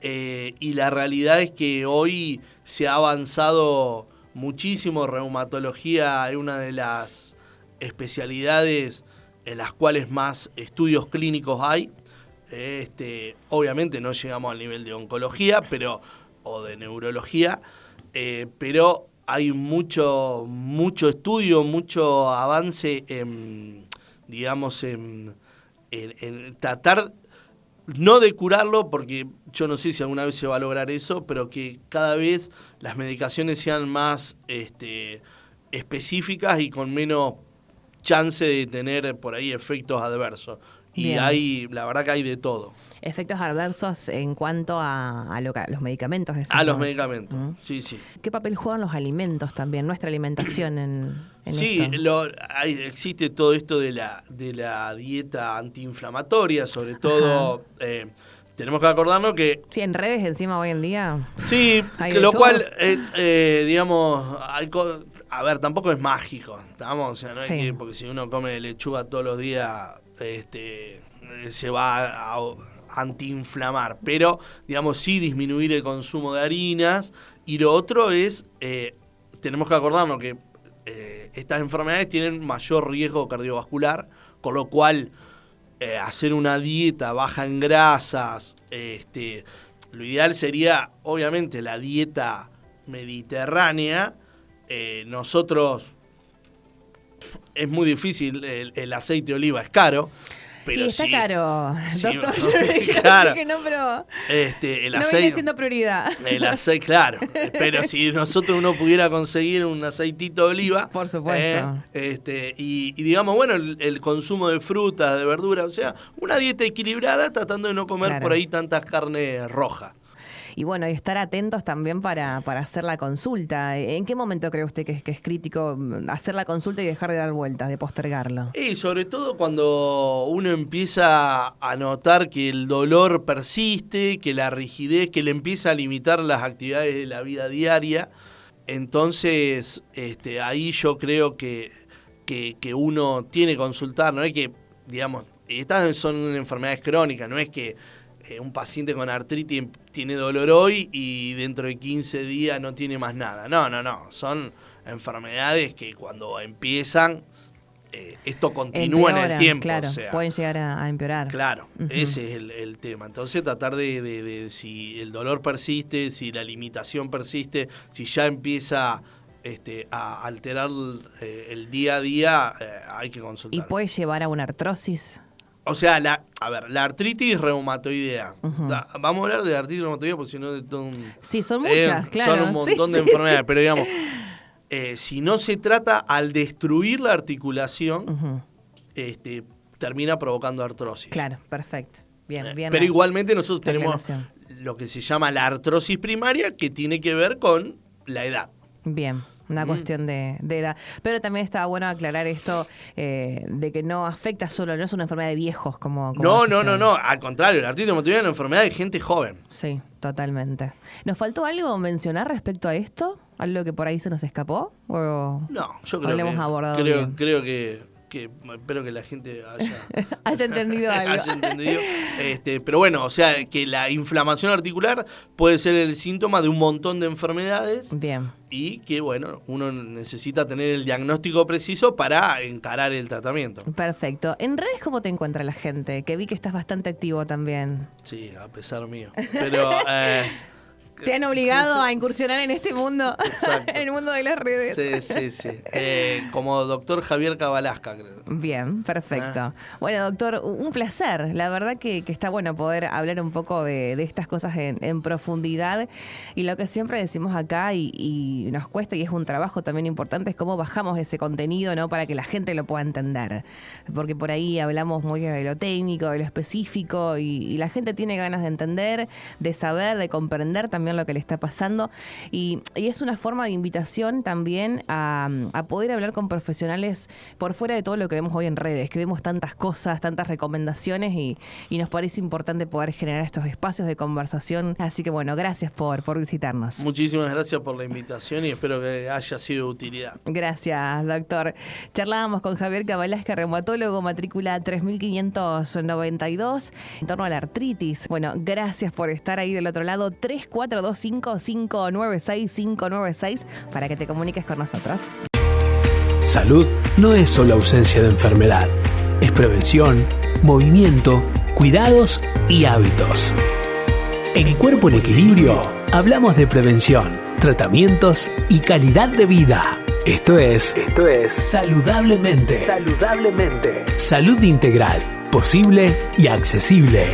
y la realidad es que hoy se ha avanzado muchísimo. Reumatología es una de las especialidades en las cuales más estudios clínicos hay. Obviamente no llegamos al nivel de oncología o de neurología, pero hay mucho estudio, mucho avance en tratar, no de curarlo, porque yo no sé si alguna vez se va a lograr eso, pero que cada vez las medicaciones sean más específicas y con menos chance de tener por ahí efectos adversos. Y Bien. la verdad que hay de todo. Efectos adversos en cuanto a los medicamentos. A los decimos. medicamentos, ¿Mm? sí. ¿Qué papel juegan los alimentos también, nuestra alimentación en Sí, esto? existe todo esto de la dieta antiinflamatoria, sobre todo. Tenemos que acordarnos que Sí, en redes encima hoy en día. sí, Hay que de lo todo. cual, digamos, a ver, tampoco es mágico, ¿estamos? O sea, no es Sí. que porque si uno come lechuga todos los días, se va a antiinflamar, pero, digamos, sí disminuir el consumo de harinas. Y lo otro es, tenemos que acordarnos que estas enfermedades tienen mayor riesgo cardiovascular, con lo cual hacer una dieta baja en grasas, lo ideal sería obviamente la dieta mediterránea. Nosotros es muy difícil, el aceite de oliva es caro. Pero y está caro, doctor. Claro. Que no, pero el no aceite, viene siendo prioridad. El aceite, claro. Pero si uno pudiera conseguir un aceitito de oliva. Por supuesto. Y digamos, bueno, el consumo de frutas, de verduras, o sea, una dieta equilibrada tratando de no comer por ahí tantas carnes rojas. Y bueno, y estar atentos también para hacer la consulta. ¿En qué momento cree usted que es crítico hacer la consulta y dejar de dar vueltas, de postergarlo? Y sobre todo cuando uno empieza a notar que el dolor persiste, que la rigidez, que le empieza a limitar las actividades de la vida diaria. Entonces, ahí yo creo que uno tiene que consultar. No es que, digamos, estas son enfermedades crónicas, no es que un paciente con artritis tiene dolor hoy y dentro de 15 días no tiene más nada. No. Son enfermedades que cuando empiezan, esto continúa en el tiempo. Claro, o sea, pueden llegar a empeorar. Claro, ese es el tema. Entonces tratar de si el dolor persiste, si la limitación persiste, si ya empieza a alterar el día a día, hay que consultar. ¿Y puede llevar a una artrosis? O sea, la artritis reumatoidea. Vamos a hablar de artritis reumatoidea porque si no de todo un... Sí, son muchas, claro. Son un montón de enfermedades, pero digamos, si no se trata al destruir la articulación, termina provocando artrosis. Claro, perfecto. Bien. Pero igualmente nosotros tenemos lo que se llama la artrosis primaria, que tiene que ver con la edad. Bien. Una cuestión de edad. Pero también estaba bueno aclarar esto de que no afecta solo, no es una enfermedad de viejos como No. Al contrario, la artritis reumatoidea es una enfermedad de gente joven. Sí, totalmente. ¿Nos faltó algo mencionar respecto a esto? ¿Algo que por ahí se nos escapó? ¿O no, yo creo lo hemos abordado creo que espero que la gente haya entendido algo. Pero bueno, o sea, que la inflamación articular puede ser el síntoma de un montón de enfermedades. Bien. Y que, bueno, uno necesita tener el diagnóstico preciso para encarar el tratamiento. Perfecto. ¿En redes cómo te encuentra la gente? Que vi que estás bastante activo también. Sí, a pesar mío. Pero... ¿Te han obligado a incursionar en este mundo? En el mundo de las redes. Sí. Como doctor Javier Cabalasca, creo. Bien, perfecto. Bueno, doctor, un placer. La verdad que está bueno poder hablar un poco de estas cosas en profundidad. Y lo que siempre decimos acá y nos cuesta, y es un trabajo también importante, es cómo bajamos ese contenido, ¿no? Para que la gente lo pueda entender. Porque por ahí hablamos muy de lo técnico, de lo específico, y la gente tiene ganas de entender, de saber, de comprender también lo que le está pasando, y es una forma de invitación también a poder hablar con profesionales por fuera de todo lo que vemos hoy en redes, que vemos tantas cosas, tantas recomendaciones, y nos parece importante poder generar estos espacios de conversación. Así que bueno, gracias por visitarnos. Muchísimas gracias por la invitación y espero que haya sido de utilidad. Gracias, doctor. Charlábamos con Javier Cabalasca, reumatólogo, matrícula 3592, en torno a la artritis. Bueno, gracias por estar ahí del otro lado. 3425-596-596 para que te comuniques con nosotros. Salud no es solo ausencia de enfermedad, es prevención, movimiento, cuidados y hábitos. En Cuerpo en Equilibrio hablamos de prevención, tratamientos y calidad de vida. Esto es Saludablemente. Salud integral, posible y accesible.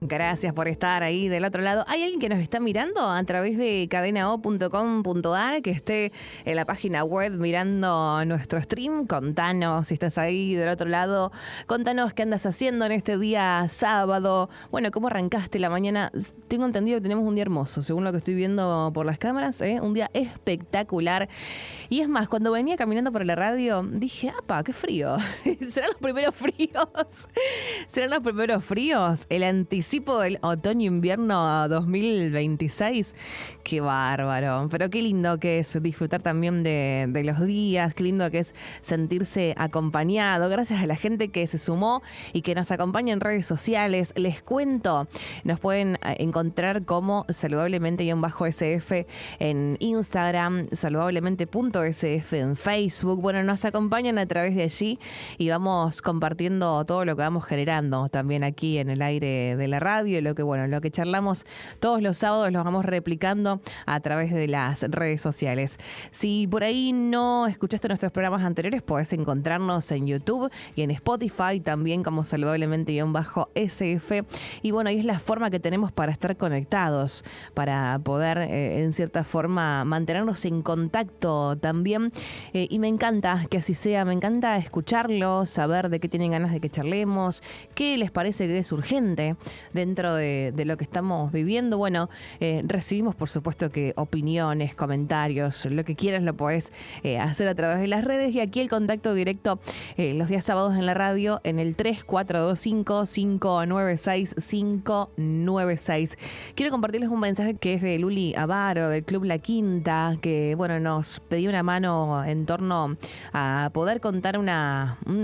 Gracias por estar ahí del otro lado. ¿Hay alguien que nos está mirando a través de cadenao.com.ar, que esté en la página web mirando nuestro stream? Contanos si estás ahí del otro lado. Contanos qué andas haciendo en este día sábado. Bueno, ¿cómo arrancaste la mañana? Tengo entendido que tenemos un día hermoso, según lo que estoy viendo por las cámaras, un día espectacular. Y es más, cuando venía caminando por la radio, dije, ¡apa, qué frío! ¿Serán los primeros fríos? ¿Serán los primeros fríos? El anticipo anticipo del otoño-invierno 2026. Qué bárbaro. Pero qué lindo que es disfrutar también de los días, qué lindo que es sentirse acompañado. Gracias a la gente que se sumó y que nos acompaña en redes sociales. Les cuento, nos pueden encontrar como saludablemente-sf en Instagram, saludablemente.sf en Facebook. Bueno, nos acompañan a través de allí y vamos compartiendo todo lo que vamos generando también aquí en el aire de la radio. Lo que charlamos todos los sábados lo vamos replicando a través de las redes sociales. Si por ahí no escuchaste nuestros programas anteriores, podés encontrarnos en YouTube y en Spotify también como saludablemente-sf. Y bueno, ahí es la forma que tenemos para estar conectados, para poder en cierta forma mantenernos en contacto también. Y me encanta que así sea, me encanta escucharlos, saber de qué tienen ganas de que charlemos, qué les parece que es urgente dentro de lo que estamos viviendo. Bueno, recibimos por supuesto que opiniones, comentarios, lo que quieras lo podés hacer a través de las redes, y aquí el contacto directo los días sábados en la radio en el 3425-596-596. Quiero compartirles un mensaje que es de Luli Avaro del Club La Quinta, que nos pedía una mano en torno a poder contar un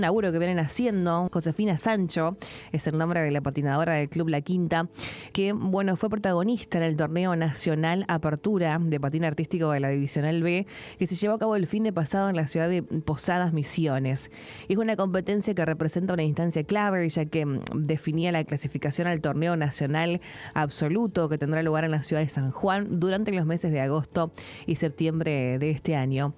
laburo que vienen haciendo. Josefina Sancho es el nombre de la patinadora del Club La Quinta, que fue protagonista en el torneo nacional Apertura de patín artístico de la Divisional B, que se llevó a cabo el fin de pasado en la ciudad de Posadas Misiones. Es una competencia que representa una instancia clave, ya que definía la clasificación al torneo nacional absoluto que tendrá lugar en la ciudad de San Juan durante los meses de agosto y septiembre de este año.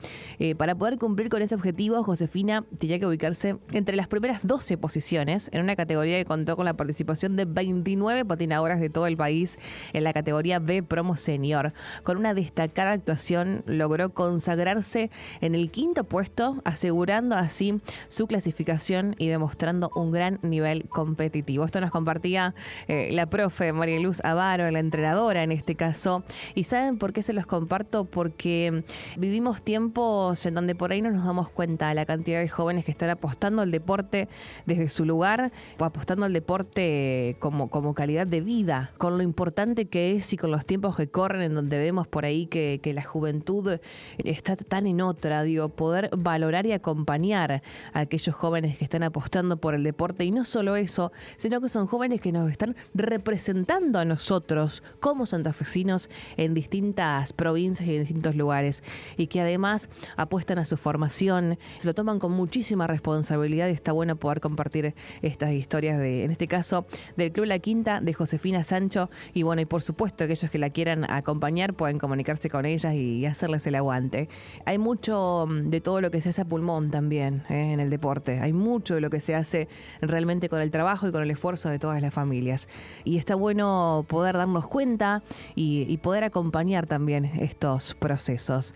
Para poder cumplir con ese objetivo, Josefina tenía que ubicarse entre las primeras 12 posiciones en una categoría que contó con la participación de 29 patinadoras de todo el país en la categoría B Promo Senior. Con una destacada actuación logró consagrarse en el 5º puesto, asegurando así su clasificación y demostrando un gran nivel competitivo. Esto nos compartía la profe María Luz Avaro, la entrenadora en este caso. ¿Y saben por qué se los comparto? Porque vivimos tiempos en donde por ahí no nos damos cuenta de la cantidad de jóvenes que están apostando al deporte desde su lugar, o apostando al deporte como calidad de vida, con lo importante que es y con los tiempos que corren, en donde vemos por ahí que la juventud está tan en otra, poder valorar y acompañar a aquellos jóvenes que están apostando por el deporte. Y no solo eso, sino que son jóvenes que nos están representando a nosotros como santafesinos en distintas provincias y en distintos lugares, y que además apuestan a su formación, se lo toman con muchísima responsabilidad, y está bueno poder compartir estas historias en este caso, del Club La Quinta, de Josefina Sancho, y y por supuesto aquellos que la quieran acompañar pueden comunicarse con ellas y hacerles el aguante. Hay mucho de todo lo que se hace a pulmón también en el deporte, hay mucho de lo que se hace realmente con el trabajo y con el esfuerzo de todas las familias, y está bueno poder darnos cuenta y poder acompañar también estos procesos.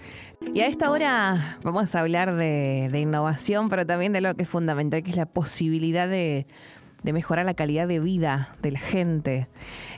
Y a esta hora vamos a hablar de innovación, pero también de lo que es fundamental, que es la posibilidad de mejorar la calidad de vida de la gente.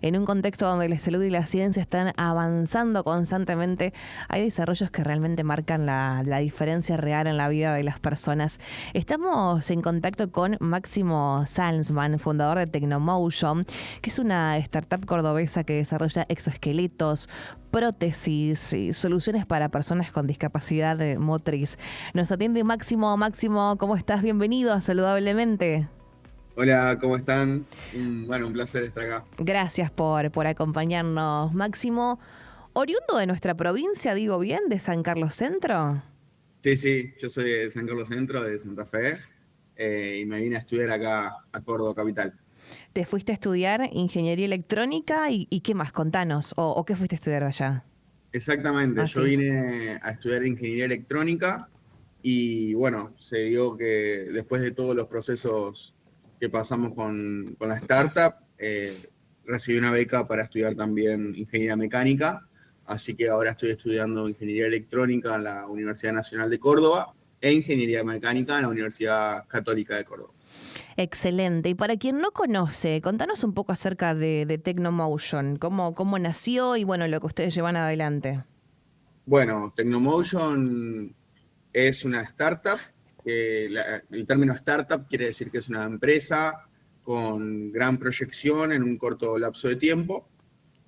En un contexto donde la salud y la ciencia están avanzando constantemente, hay desarrollos que realmente marcan la diferencia real en la vida de las personas. Estamos en contacto con Máximo Salzman, fundador de Tecnomotion, que es una startup cordobesa que desarrolla exoesqueletos, prótesis y soluciones para personas con discapacidad motriz. Nos atiende Máximo. Máximo, ¿cómo estás? Bienvenido a Saludablemente. Hola, ¿cómo están? Un placer estar acá. Gracias por acompañarnos, Máximo. ¿Oriundo de nuestra provincia, digo bien, de San Carlos Centro? Sí, yo soy de San Carlos Centro, de Santa Fe, y me vine a estudiar acá a Córdoba Capital. ¿Te fuiste a estudiar ingeniería electrónica y qué más? Contanos, ¿o qué fuiste a estudiar allá? Exactamente, yo vine a estudiar ingeniería electrónica y se dio que después de todos los procesos que pasamos con la startup, recibí una beca para estudiar también ingeniería mecánica, así que ahora estoy estudiando ingeniería electrónica en la Universidad Nacional de Córdoba e ingeniería mecánica en la Universidad Católica de Córdoba. Excelente. Y para quien no conoce, contanos un poco acerca de Tecnomotion, cómo nació y lo que ustedes llevan adelante. Bueno, Tecnomotion es una startup. El término startup quiere decir que es una empresa con gran proyección en un corto lapso de tiempo,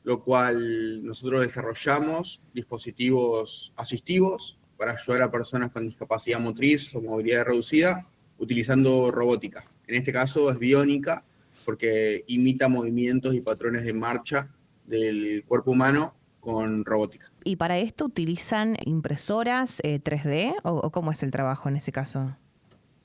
lo cual nosotros desarrollamos dispositivos asistivos para ayudar a personas con discapacidad motriz o movilidad reducida utilizando robótica. En este caso es biónica porque imita movimientos y patrones de marcha del cuerpo humano con robótica. ¿Y para esto utilizan impresoras 3D o cómo es el trabajo en ese caso?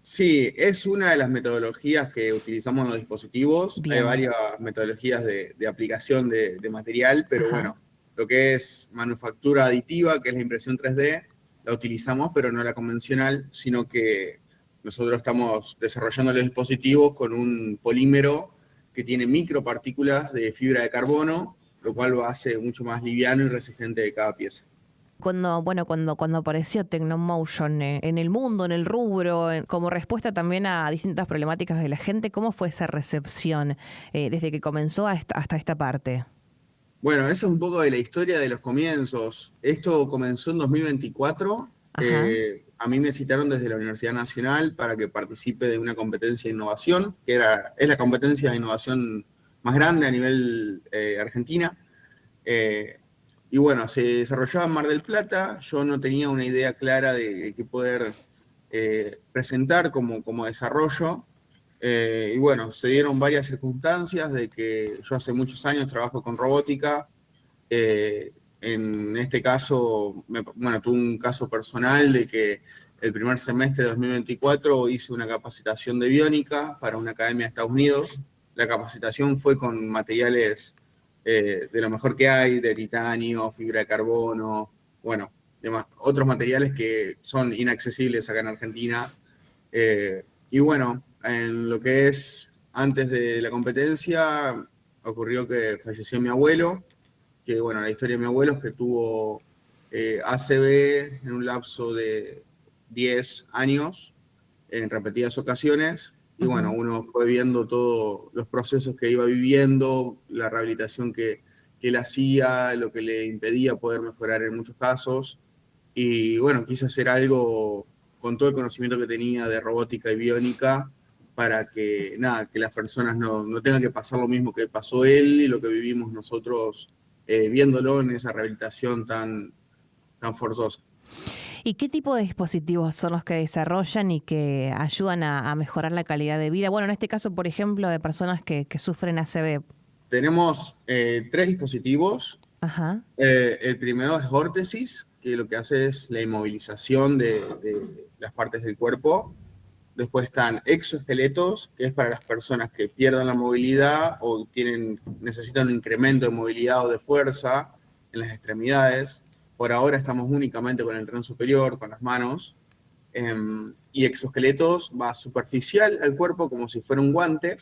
Sí, es una de las metodologías que utilizamos en los dispositivos. Bien. Hay varias metodologías de aplicación de material, pero Ajá. bueno, lo que es manufactura aditiva, que es la impresión 3D, la utilizamos, pero no la convencional, sino que nosotros estamos desarrollando los dispositivos con un polímero que tiene micropartículas de fibra de carbono, lo cual lo hace mucho más liviano y resistente de cada pieza. Cuando apareció Tecnomotion en el mundo, en el rubro, como respuesta también a distintas problemáticas de la gente, ¿cómo fue esa recepción desde que comenzó hasta esta parte? Bueno, eso es un poco de la historia de los comienzos. Esto comenzó en 2024. Ajá. A mí me citaron desde la Universidad Nacional para que participe de una competencia de innovación, es la competencia de innovación más grande a nivel Argentina. Y bueno, se desarrollaba en Mar del Plata. Yo no tenía una idea clara de qué poder presentar como desarrollo. Y bueno, se dieron varias circunstancias de que yo hace muchos años trabajo con robótica. En este caso, tuve un caso personal de que el primer semestre de 2024 hice una capacitación de biónica para una academia de Estados Unidos. La capacitación fue con materiales de lo mejor que hay, de titanio, fibra de carbono, bueno, demás, otros materiales que son inaccesibles acá en Argentina. Y bueno, en lo que es antes de la competencia, ocurrió que falleció mi abuelo, que bueno, la historia de mi abuelo es que tuvo ACV en un lapso de 10 años, en repetidas ocasiones, y bueno, uno fue viendo todos los procesos que iba viviendo, la rehabilitación que él hacía, lo que le impedía poder mejorar en muchos casos, y bueno, quise hacer algo con todo el conocimiento que tenía de robótica y biónica, para que las personas no tengan que pasar lo mismo que pasó él y lo que vivimos nosotros viéndolo en esa rehabilitación tan forzosa. ¿Y qué tipo de dispositivos son los que desarrollan y que ayudan a mejorar la calidad de vida? Bueno, en este caso, por ejemplo, de personas que sufren ACV. Tenemos 3 dispositivos. Ajá. El primero es órtesis, que lo que hace es la inmovilización de las partes del cuerpo. Después están exoesqueletos, que es para las personas que pierdan la movilidad o necesitan un incremento de movilidad o de fuerza en las extremidades. Por ahora estamos únicamente con el tren superior, con las manos. Y exoesqueletos va superficial al cuerpo como si fuera un guante.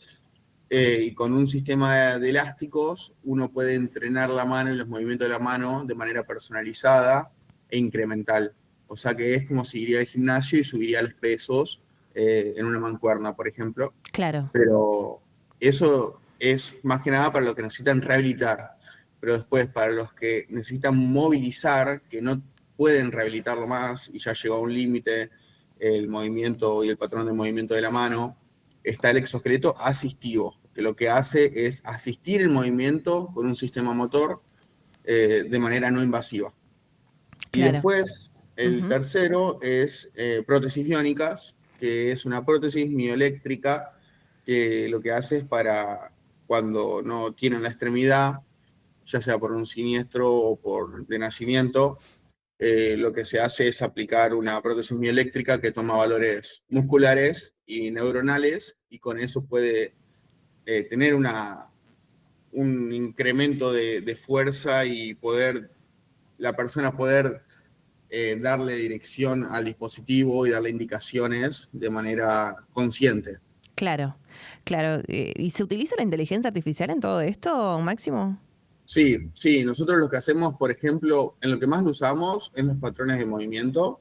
Y con un sistema de elásticos uno puede entrenar la mano y los movimientos de la mano de manera personalizada e incremental. O sea que es como si iría al gimnasio y subiría los pesos en una mancuerna, por ejemplo. Claro. Pero eso es más que nada para los que necesitan rehabilitar. Pero después, para los que necesitan movilizar, que no pueden rehabilitarlo más y ya llegó a un límite el movimiento y el patrón de movimiento de la mano, está el exoesqueleto asistivo, que lo que hace es asistir el movimiento con un sistema motor de manera no invasiva. Claro. Y después, el tercero es prótesis biónicas, que es una prótesis mioeléctrica que lo que hace es para cuando no tienen la extremidad, ya sea por un siniestro o por de nacimiento, lo que se hace es aplicar una prótesis mioeléctrica que toma valores musculares y neuronales y con eso puede tener un incremento de fuerza y la persona poder darle dirección al dispositivo y darle indicaciones de manera consciente. Claro, claro. ¿Y se utiliza la inteligencia artificial en todo esto, Máximo? Sí, nosotros lo que hacemos, por ejemplo, en lo que más lo usamos es los patrones de movimiento,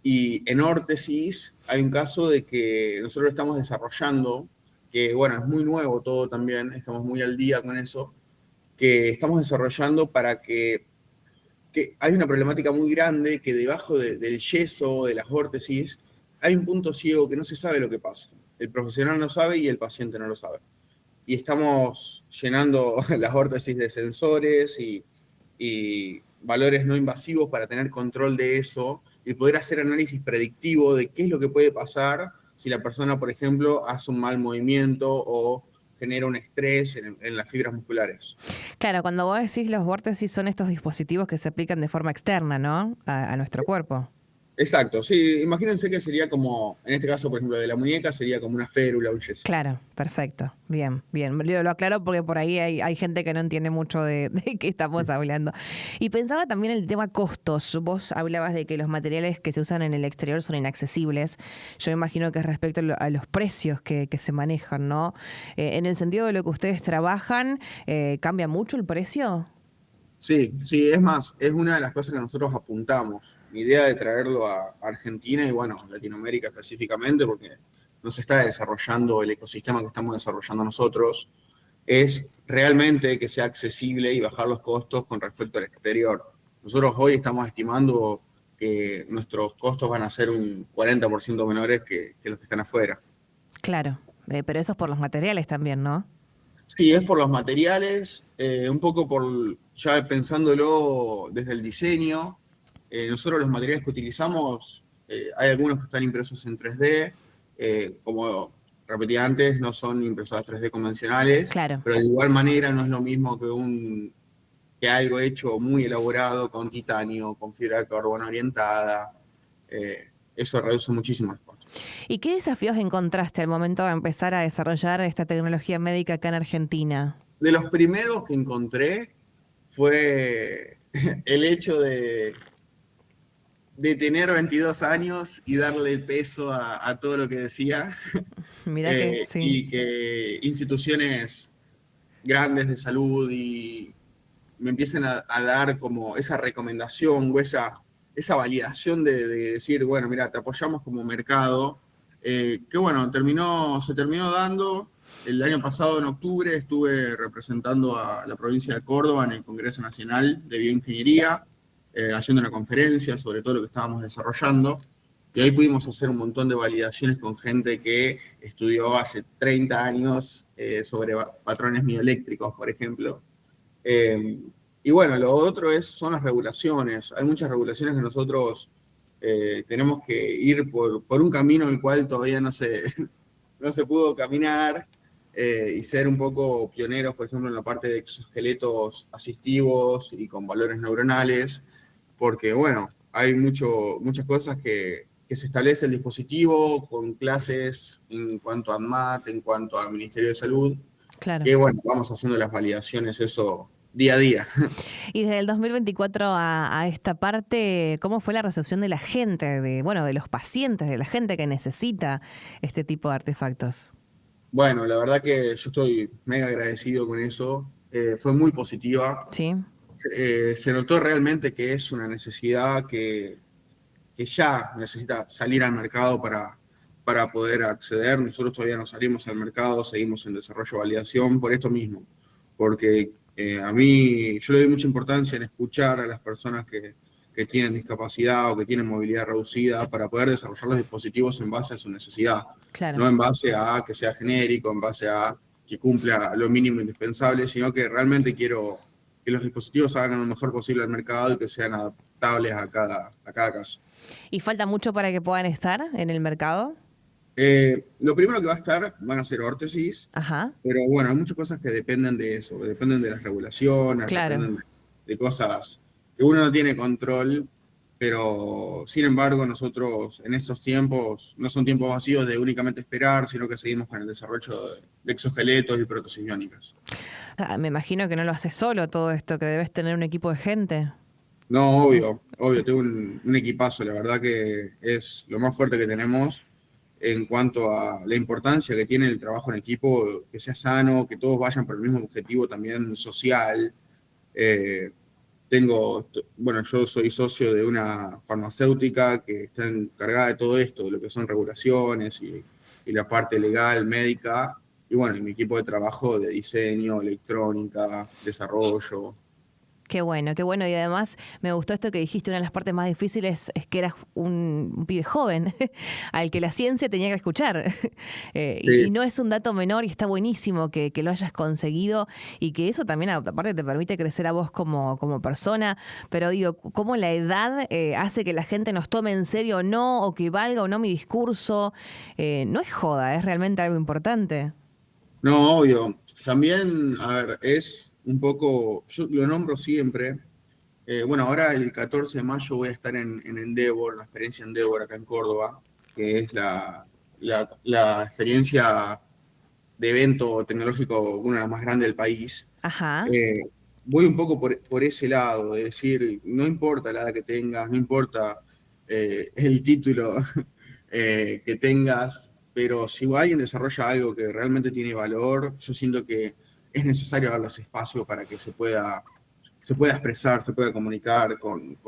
y en órtesis hay un caso de que nosotros estamos desarrollando, que bueno, es muy nuevo todo también, estamos muy al día con eso, que estamos desarrollando para que hay una problemática muy grande, que debajo del yeso, de las órtesis, hay un punto ciego que no se sabe lo que pasa. El profesional no sabe y el paciente no lo sabe. y estamos llenando las vórtices de sensores y valores no invasivos para tener control de eso y poder hacer análisis predictivo de qué es lo que puede pasar si la persona, por ejemplo, hace un mal movimiento o genera un estrés en las fibras musculares. Claro, cuando vos decís los vórtices son estos dispositivos que se aplican de forma externa, ¿no? A nuestro cuerpo. Exacto, sí, imagínense que sería como, en este caso, por ejemplo, de la muñeca, sería como una férula, un yeso. Claro, perfecto. Bien, bien. Lo aclaro porque por ahí hay gente que no entiende mucho de qué estamos hablando. Y pensaba también en el tema costos. Vos hablabas de que los materiales que se usan en el exterior son inaccesibles. Yo imagino que es respecto a los precios que se manejan, ¿no? En el sentido de lo que ustedes trabajan, ¿cambia mucho el precio? Sí, sí, es más, es una de las cosas que nosotros apuntamos. Mi idea de traerlo a Argentina y, bueno, Latinoamérica específicamente, porque no se está desarrollando el ecosistema que estamos desarrollando nosotros, es realmente que sea accesible y bajar los costos con respecto al exterior. Nosotros hoy estamos estimando que nuestros costos van a ser un 40% menores que los que están afuera. Claro, pero eso es por los materiales también, ¿no? Sí, es por los materiales, un poco ya pensándolo desde el diseño. Nosotros los materiales que utilizamos, hay algunos que están impresos en 3D, como repetí antes, no son impresoras 3D convencionales, Claro. pero de igual manera no es lo mismo que algo hecho muy elaborado con titanio, con fibra de carbono orientada. Eso reduce muchísimo los costos. ¿Y qué desafíos encontraste al momento de empezar a desarrollar esta tecnología médica acá en Argentina? De los primeros que encontré fue el hecho de tener 22 años y darle el peso a todo lo que decía. Mirá que sí. Y que instituciones grandes de salud y me empiecen a dar como esa recomendación o esa validación de decir, bueno, mira, te apoyamos como mercado, que bueno, se terminó dando. El año pasado, en octubre, estuve representando a la provincia de Córdoba en el Congreso Nacional de Bioingeniería, haciendo una conferencia sobre todo lo que estábamos desarrollando, y ahí pudimos hacer un montón de validaciones con gente que estudió hace 30 años sobre patrones mioeléctricos, por ejemplo. Y bueno, lo otro son las regulaciones. Hay muchas regulaciones que nosotros tenemos que ir por un camino en el cual todavía no se pudo caminar, y ser un poco pioneros, por ejemplo, en la parte de exoesqueletos asistivos y con valores neuronales, porque bueno, hay muchas cosas que se establece el dispositivo con clases en cuanto a ANMAT, en cuanto al Ministerio de Salud, Claro. que bueno, vamos haciendo las validaciones, eso día a día. Y desde el 2024 a esta parte, ¿cómo fue la recepción de la gente, de los pacientes, de la gente que necesita este tipo de artefactos? Bueno, la verdad que yo estoy mega agradecido con eso. Fue muy positiva. Sí. Se notó realmente que es una necesidad que ya necesita salir al mercado para poder acceder. Nosotros todavía no salimos al mercado, seguimos en desarrollo y validación por esto mismo. Porque yo le doy mucha importancia en escuchar a las personas que tienen discapacidad o que tienen movilidad reducida para poder desarrollar los dispositivos en base a su necesidad. Claro. No en base a que sea genérico, en base a que cumpla lo mínimo indispensable, sino que realmente quiero que los dispositivos hagan lo mejor posible al mercado y que sean adaptables a cada caso. ¿Y falta mucho para que puedan estar en el mercado? Lo primero que va a estar van a ser órtesis. Ajá. Pero bueno, hay muchas cosas que dependen de eso, dependen de las regulaciones, claro. Dependen de cosas que uno no tiene control, pero sin embargo nosotros en estos tiempos no son tiempos vacíos de únicamente esperar, sino que seguimos con el desarrollo de exoesqueletos y prótesis biónicas. Me imagino que no lo haces solo todo esto, que debes tener un equipo de gente. No, obvio, tengo un equipazo, la verdad que es lo más fuerte que tenemos en cuanto a la importancia que tiene el trabajo en equipo, que sea sano, que todos vayan por el mismo objetivo también social. Yo soy socio de una farmacéutica que está encargada de todo esto, de lo que son regulaciones y la parte legal, médica, y bueno, y mi equipo de trabajo de diseño, electrónica, desarrollo. Qué bueno, qué bueno. Y además me gustó esto que dijiste, una de las partes más difíciles es que eras un pibe joven al que la ciencia tenía que escuchar. Y Sí. no es un dato menor y está buenísimo que lo hayas conseguido y que eso también aparte te permite crecer a vos como persona. Pero digo, ¿cómo la edad hace que la gente nos tome en serio o no, o que valga o no mi discurso? No es joda, es realmente algo importante. No, obvio. También, a ver, es un poco, yo lo nombro siempre. Bueno, ahora el 14 de mayo voy a estar en Endeavor, en la experiencia Endeavor acá en Córdoba, que es la experiencia de evento tecnológico, una de las más grandes del país. Ajá. Eh, Voy un poco por ese lado, de decir, no importa la edad que tengas, no importa el título que tengas, pero si alguien desarrolla algo que realmente tiene valor, yo siento que es necesario darles espacio para que se pueda expresar, se pueda comunicar con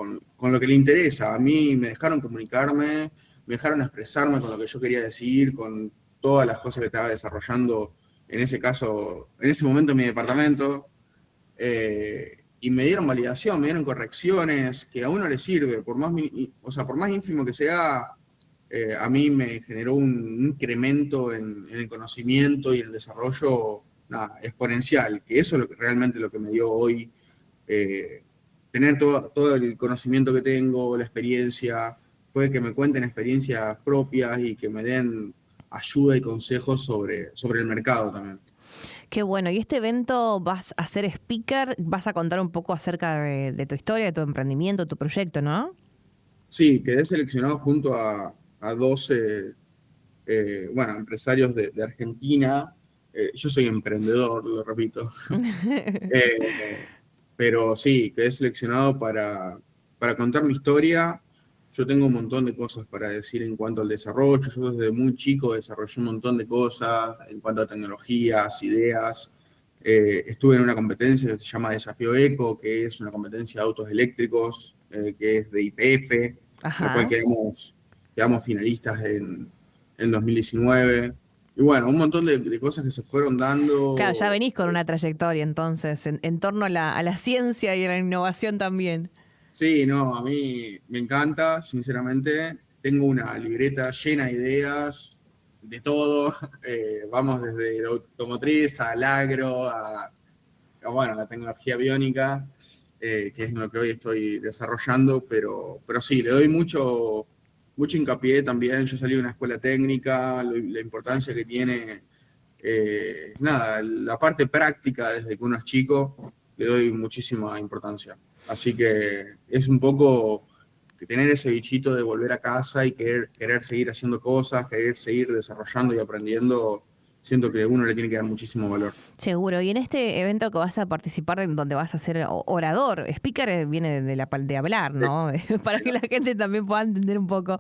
lo que le interesa. A mí me dejaron comunicarme, me dejaron expresarme con lo que yo quería decir, con todas las cosas que estaba desarrollando, en ese caso, en ese momento en mi departamento, y me dieron validación, me dieron correcciones, que a uno le sirve, o sea, por más ínfimo que sea, a mí me generó un incremento en el conocimiento y en el desarrollo, nada, exponencial, que eso es realmente lo que me dio hoy eh, tener todo el conocimiento que tengo, la experiencia, fue que me cuenten experiencias propias y que me den ayuda y consejos sobre el mercado también. Qué bueno. ¿Y este evento vas a ser speaker? ¿Vas a contar un poco acerca de tu historia, de tu emprendimiento, tu proyecto, no? Sí, quedé seleccionado junto a 12 bueno, empresarios de Argentina. Yo soy emprendedor, lo repito. Eh, pero sí, quedé seleccionado para contar mi historia. Yo tengo un montón de cosas para decir en cuanto al desarrollo. Yo desde muy chico desarrollé un montón de cosas en cuanto a tecnologías, ideas. Estuve en una competencia que se llama Desafío Eco, que es una competencia de autos eléctricos, que es de YPF, la cual Ajá. quedamos finalistas en 2019. Y bueno, un montón de cosas que se fueron Claro, ya dando. venís con una trayectoria entonces en torno a la ciencia y a la innovación también. Sí, no, a mí me encanta, sinceramente. Tengo una libreta llena de ideas, de todo. Vamos desde la automotriz al agro, bueno, la tecnología biónica, que es lo que hoy estoy desarrollando, pero sí, le doy mucho hincapié también. Yo salí de una escuela técnica, la importancia que tiene, nada, la parte práctica desde que uno es chico, le doy muchísima importancia. Así que es un poco que tener ese bichito de volver a casa y querer seguir haciendo cosas, querer seguir desarrollando y aprendiendo, siento que uno le tiene que dar muchísimo valor. Seguro. Y en este evento que vas a participar, en donde vas a ser orador, speaker viene de hablar, ¿no? Para que la gente también pueda entender un poco.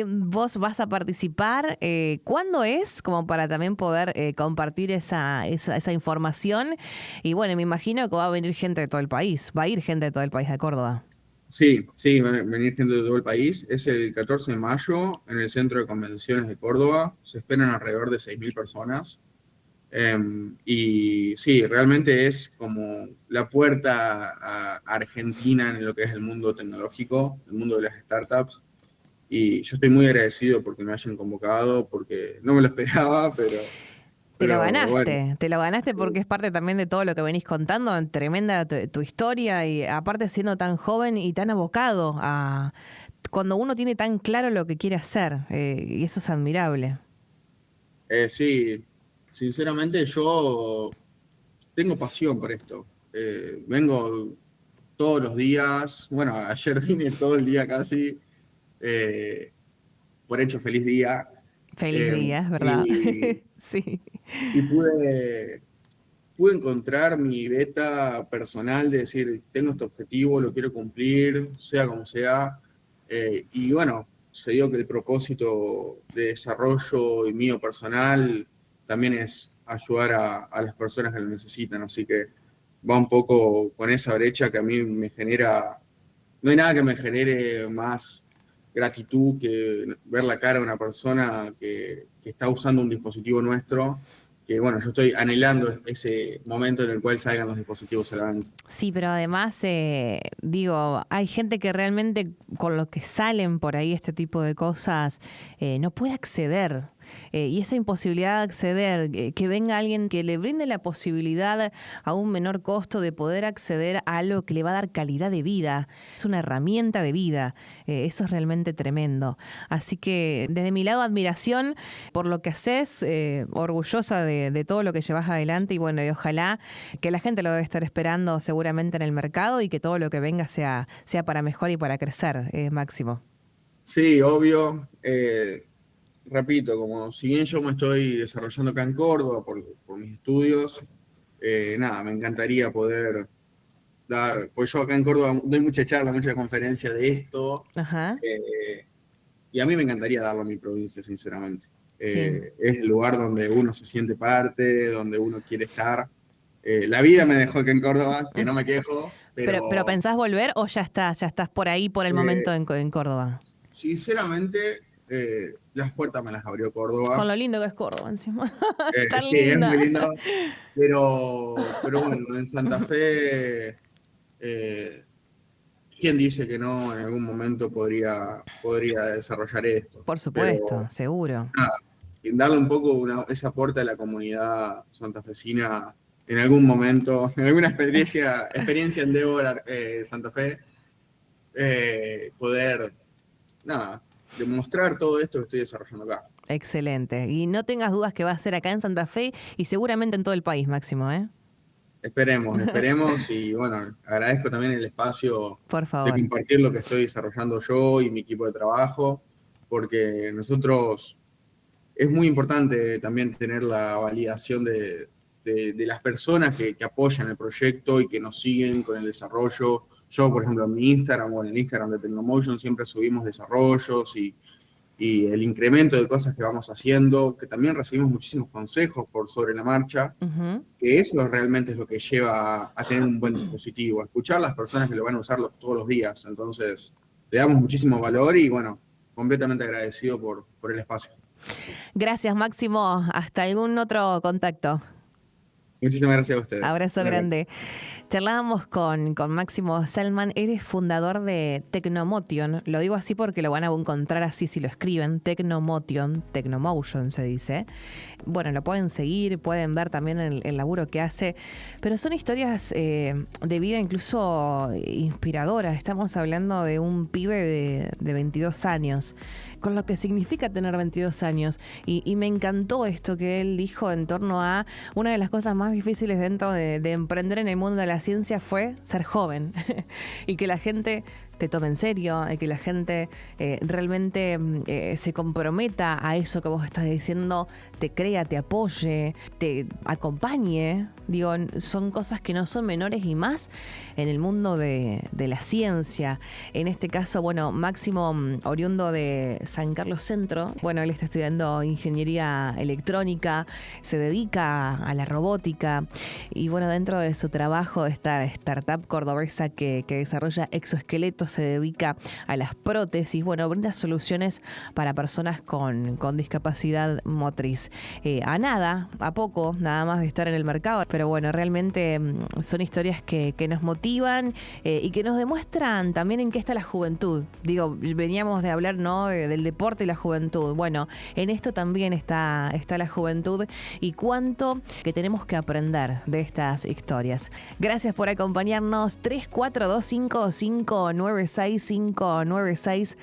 Vos vas a participar. ¿Cuándo es? Como para también poder compartir esa información. Y bueno, me imagino que va a venir gente de todo el país. Va a ir gente de todo el país de Córdoba. Sí, sí, va a venir gente de todo el país. Es el 14 de mayo en el Centro de Convenciones de Córdoba. Se esperan alrededor de 6.000 personas. Y sí, realmente es como la puerta a Argentina en lo que es el mundo tecnológico, el mundo de las startups. Y yo estoy muy agradecido porque me hayan convocado, porque no me lo esperaba, pero bueno. Te lo ganaste porque es parte también de todo lo que venís contando, tremenda tu historia y aparte siendo tan joven y tan abocado a cuando uno tiene tan claro lo que quiere hacer y eso es admirable. Sí, sinceramente yo tengo pasión por esto. Vengo todos los días, bueno, ayer vine todo el día casi, eh, por hecho feliz día, Feliz eh, día, es verdad. y, Sí. y pude encontrar mi beta personal de decir, tengo este objetivo, lo quiero cumplir, sea como sea, y bueno, se dio que el propósito de desarrollo y mío personal también es ayudar a las personas que lo necesitan, así que va un poco con esa brecha que a mí me genera, no hay nada que me genere más gratitud que ver la cara de una persona que está usando un dispositivo nuestro, bueno, yo estoy anhelando ese momento en el cual salgan los dispositivos a la venta. Sí, pero además, digo, hay gente que realmente con lo que salen por ahí este tipo de cosas no puede acceder. Y esa imposibilidad de acceder, que venga alguien que le brinde la posibilidad a un menor costo de poder acceder a algo que le va a dar calidad de vida, es una herramienta de vida, eso es realmente tremendo. Así que desde mi lado, admiración por lo que haces, orgullosa de todo lo que llevas adelante y bueno, y ojalá que la gente lo debe estar esperando seguramente en el mercado y que todo lo que venga sea para mejor y para crecer, Máximo. Sí, obvio. Repito, como si bien yo me estoy desarrollando acá en Córdoba por mis estudios, nada, me encantaría poder dar, pues yo acá en Córdoba doy mucha charla, mucha conferencia de esto, Ajá. Y a mí me encantaría darlo a mi provincia, sinceramente. Sí. Es el lugar donde uno se siente parte, donde uno quiere estar. La vida me dejó acá en Córdoba, que no me quejo, ¿Pero pensás volver o ya estás por ahí por el momento en Córdoba? Sinceramente, las puertas me las abrió Córdoba. Con lo lindo que es Córdoba encima. Tan Sí, linda. es muy lindo. Pero bueno, en Santa Fe, ¿quién dice que no en algún momento podría desarrollar esto? Por supuesto, Pero, seguro. nada, y darle un poco ese aporte a la comunidad santafesina en algún momento, en alguna experiencia en Débora, Santa Fe, poder, nada, demostrar todo esto que estoy desarrollando acá. Excelente. Y no tengas dudas que va a ser acá en Santa Fe y seguramente en todo el país, Máximo, ¿eh? Esperemos y bueno, agradezco también el espacio Por de favor. compartir lo que estoy desarrollando yo y mi equipo de trabajo, porque nosotros es muy importante también tener la validación de las personas que apoyan el proyecto y que nos siguen con el desarrollo. Yo, por ejemplo, en mi Instagram o en el Instagram de Tecnomotion siempre subimos desarrollos y el incremento de cosas que vamos haciendo, que también recibimos muchísimos consejos sobre la marcha, que eso realmente es lo que lleva a tener un buen dispositivo, a escuchar a las personas que lo van a usar todos los días. Entonces, le damos muchísimo valor y bueno, completamente agradecido por el espacio. Gracias, Máximo. Hasta algún otro contacto. Muchísimas gracias a ustedes. Abrazo grande. Charlábamos con Máximo Selman, eres fundador de Tecnomotion. Lo digo así porque lo van a encontrar así si lo escriben, Tecnomotion, Tecnomotion se dice. Bueno, lo pueden seguir, pueden ver también el laburo que hace, pero son historias de vida incluso inspiradoras. Estamos hablando de un pibe de 22 años, con lo que significa tener 22 años. Y me encantó esto que él dijo en torno a una de las cosas más difíciles dentro de emprender en el mundo de la ciencia fue ser joven y que la gente te tome en serio, que la gente realmente se comprometa a eso que vos estás diciendo, te crea, te apoye, te acompañe. Digo, son cosas que no son menores y más en el mundo de la ciencia. En este caso, bueno, Máximo, oriundo de San Carlos Centro, bueno, él está estudiando ingeniería electrónica, se dedica a la robótica y bueno, dentro de su trabajo, esta startup cordobesa que desarrolla exoesqueletos, se dedica a las prótesis, bueno, brinda soluciones para personas con discapacidad motriz. A poco, nada más de estar en el mercado, pero bueno, realmente son historias que nos motivan y que nos demuestran también en qué está la juventud. Digo, veníamos de hablar, ¿no?, del deporte y la juventud. Bueno, en esto también está la juventud y cuánto que tenemos que aprender de estas historias. Gracias por acompañarnos. 3425596596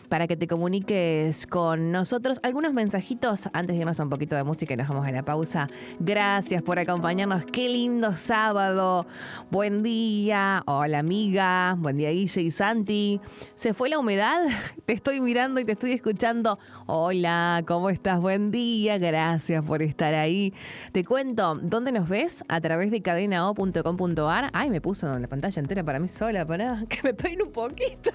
para que te comuniques con nosotros. Algunos mensajitos antes de irnos a un poquito de música y nos vamos a la pausa. Gracias por acompañarnos. Qué lindo sábado. Buen día. Hola, amiga. Buen día, Guille y Santi. ¿Se fue la humedad? Te estoy mirando y te estoy escuchando. Hola, ¿cómo estás? Buen día. Gracias por estar ahí. Te cuento, ¿dónde nos ves? A través de cadenao.com.ar. Ay, me puso la pantalla entera para mí sola. Pará, que me peine un poquito.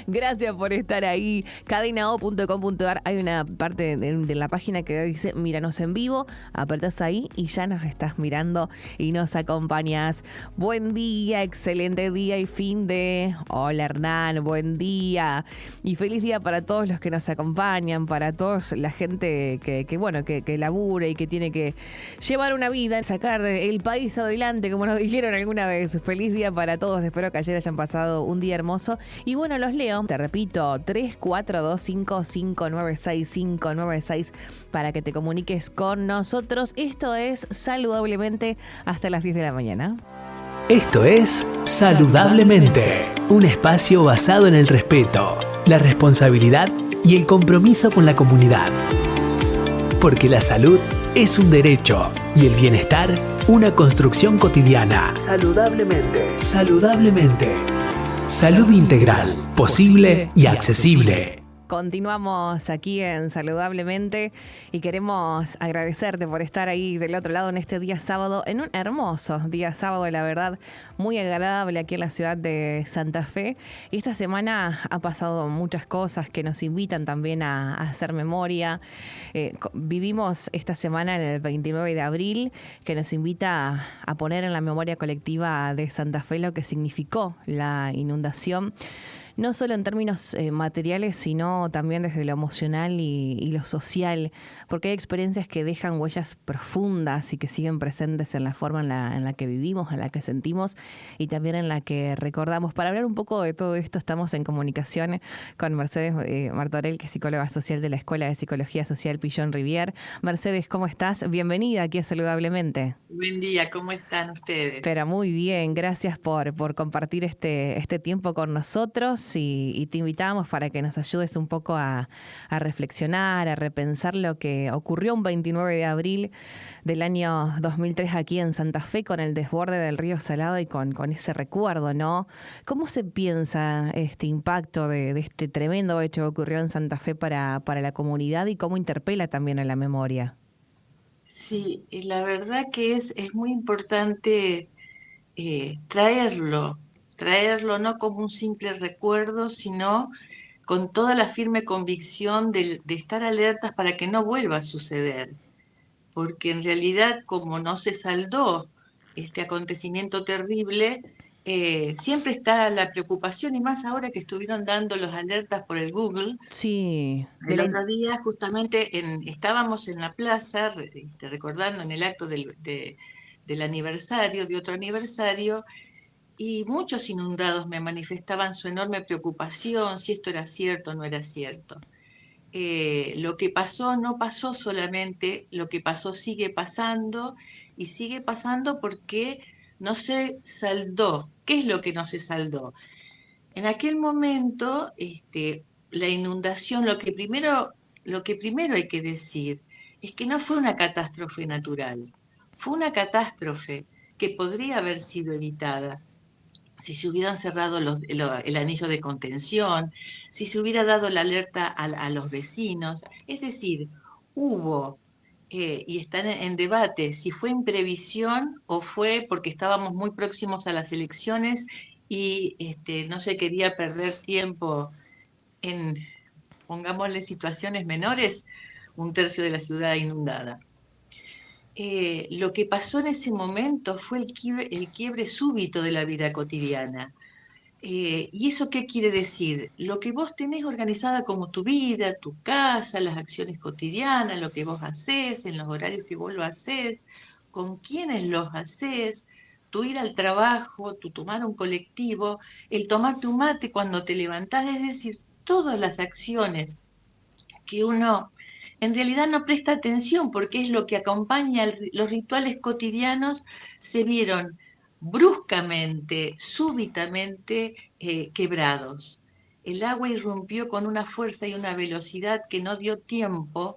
Gracias por estar ahí. Cadenao.com.ar, hay una parte de la página que dice míranos en vivo. Apretás ahí y ya nos estás mirando y nos acompañas. Buen día, excelente día y fin de... Hola Hernán, buen día. Y feliz día para todos los que nos acompañan, para toda la gente que labura y que tiene que llevar una vida, sacar el país adelante, como nos dijeron alguna vez. Feliz día para todos. Espero que ayer hayan pasado un día hermoso. Y bueno, los leo. Te repito, 3425596596 para que te comuniques con nosotros. Esto es Saludablemente hasta las 10 de la mañana. Esto es Saludablemente, un espacio basado en el respeto, la responsabilidad y el compromiso con la comunidad. Porque la salud es un derecho y el bienestar una construcción cotidiana. Saludablemente. Saludablemente. Salud integral, posible y accesible. Continuamos aquí en Saludablemente y queremos agradecerte por estar ahí del otro lado en este día sábado, en un hermoso día sábado, la verdad, muy agradable aquí en la ciudad de Santa Fe. Y esta semana ha pasado muchas cosas que nos invitan también a hacer memoria. Vivimos esta semana en el 29 de abril, que nos invita a poner en la memoria colectiva de Santa Fe lo que significó la inundación. No solo en términos materiales, sino también desde lo emocional y lo social, porque hay experiencias que dejan huellas profundas y que siguen presentes en la forma en la que vivimos, en la que sentimos y también en la que recordamos. Para hablar un poco de todo esto, estamos en comunicación con Mercedes Martorell, que es psicóloga social de la Escuela de Psicología Social Pillon Rivière. Mercedes, ¿cómo estás? Bienvenida aquí a Saludablemente. Buen día, ¿cómo están ustedes? Pero muy bien, gracias por compartir este tiempo con nosotros. Y te invitamos para que nos ayudes un poco a reflexionar, a repensar lo que ocurrió un 29 de abril del año 2003 aquí en Santa Fe con el desborde del río Salado y con ese recuerdo, ¿no? ¿Cómo se piensa este impacto de este tremendo hecho que ocurrió en Santa Fe para la comunidad y cómo interpela también a la memoria? Sí, la verdad que es muy importante traerlo no como un simple recuerdo, sino con toda la firme convicción de estar alertas para que no vuelva a suceder. Porque en realidad, como no se saldó este acontecimiento terrible, siempre está la preocupación, y más ahora que estuvieron dando los alertas por el Google. Sí. El otro día justamente estábamos en la plaza recordando en el acto del aniversario, de otro aniversario, y muchos inundados me manifestaban su enorme preocupación, si esto era cierto o no era cierto. Lo que pasó no pasó solamente, lo que pasó sigue pasando, y sigue pasando porque no se saldó. ¿Qué es lo que no se saldó? En aquel momento, la inundación, lo que primero hay que decir es que no fue una catástrofe natural, fue una catástrofe que podría haber sido evitada si se hubieran cerrado el anillo de contención, si se hubiera dado la alerta a los vecinos. Es decir, hubo, y están en debate, si fue imprevisión o fue porque estábamos muy próximos a las elecciones y no se quería perder tiempo en, pongámosle, situaciones menores, un tercio de la ciudad inundada. Lo que pasó en ese momento fue el quiebre súbito de la vida cotidiana. ¿Y eso qué quiere decir? Lo que vos tenés organizada como tu vida, tu casa, las acciones cotidianas, lo que vos hacés, en los horarios que vos lo hacés, con quiénes los hacés, tu ir al trabajo, tu tomar un colectivo, el tomar tu mate cuando te levantás, es decir, todas las acciones que uno en realidad no presta atención porque es lo que acompaña los rituales cotidianos, se vieron bruscamente, súbitamente quebrados. El agua irrumpió con una fuerza y una velocidad que no dio tiempo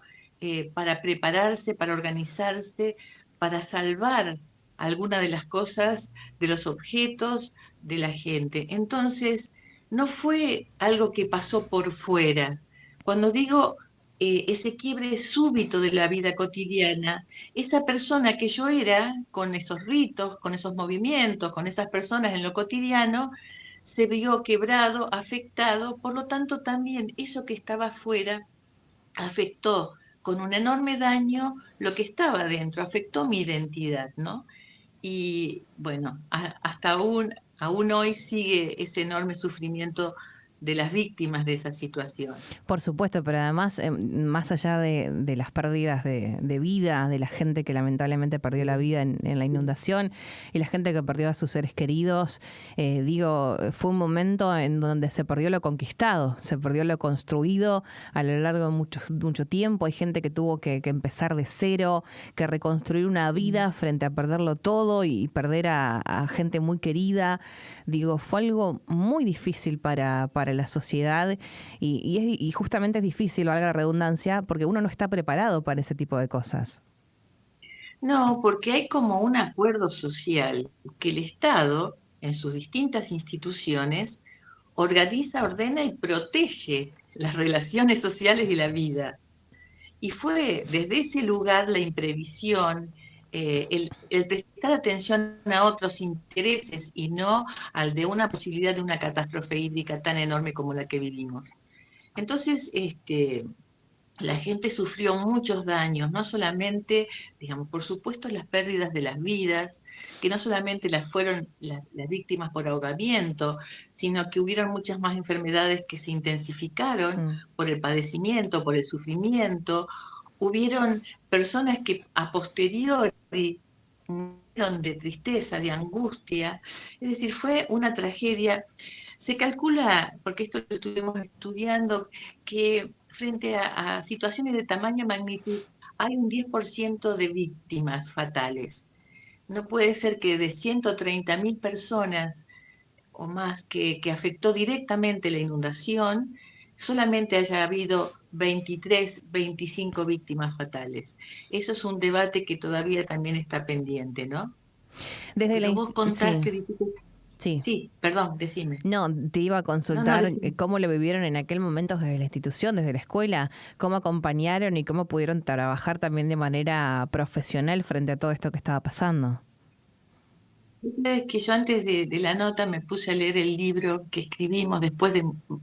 para prepararse, para organizarse, para salvar alguna de las cosas, de los objetos, de la gente. Entonces, no fue algo que pasó por fuera. Cuando digo ese quiebre súbito de la vida cotidiana, esa persona que yo era, con esos ritos, con esos movimientos, con esas personas en lo cotidiano, se vio quebrado, afectado, por lo tanto también eso que estaba afuera afectó con un enorme daño lo que estaba dentro, afectó mi identidad, ¿no? Y bueno, hasta aún hoy sigue ese enorme sufrimiento de las víctimas de esa situación. Por supuesto, pero además, más allá de las pérdidas de vida, de la gente que lamentablemente perdió la vida en la inundación y la gente que perdió a sus seres queridos, fue un momento en donde se perdió lo conquistado, se perdió lo construido a lo largo de mucho tiempo. Hay gente que tuvo que empezar de cero, que reconstruir una vida frente a perderlo todo y perder a gente muy querida. Digo, fue algo muy difícil para la sociedad y justamente es difícil, valga la redundancia, porque uno no está preparado para ese tipo de cosas. No, porque hay como un acuerdo social que el Estado, en sus distintas instituciones, organiza, ordena y protege las relaciones sociales y la vida. Y fue desde ese lugar la imprevisión, el prestar atención a otros intereses y no al de una posibilidad de una catástrofe hídrica tan enorme como la que vivimos. Entonces, la gente sufrió muchos daños, no solamente, digamos, por supuesto las pérdidas de las vidas, que no solamente fueron las víctimas por ahogamiento, sino que hubieron muchas más enfermedades que se intensificaron por el padecimiento, por el sufrimiento. Hubieron personas que a posteriori murieron de tristeza, de angustia. Es decir, fue una tragedia. Se calcula, porque esto lo estuvimos estudiando, que frente a situaciones de tamaño y magnitud hay un 10% de víctimas fatales. No puede ser que de 130.000 personas o más que afectó directamente la inundación, solamente haya habido 23, 25 víctimas fatales. Eso es un debate que todavía también está pendiente, ¿no? Desde Pero vos contaste... Sí. Sí, perdón, decime. No, te iba a consultar cómo lo vivieron en aquel momento desde la institución, desde la escuela, cómo acompañaron y cómo pudieron trabajar también de manera profesional frente a todo esto que estaba pasando. Es que yo antes de la nota me puse a leer el libro que escribimos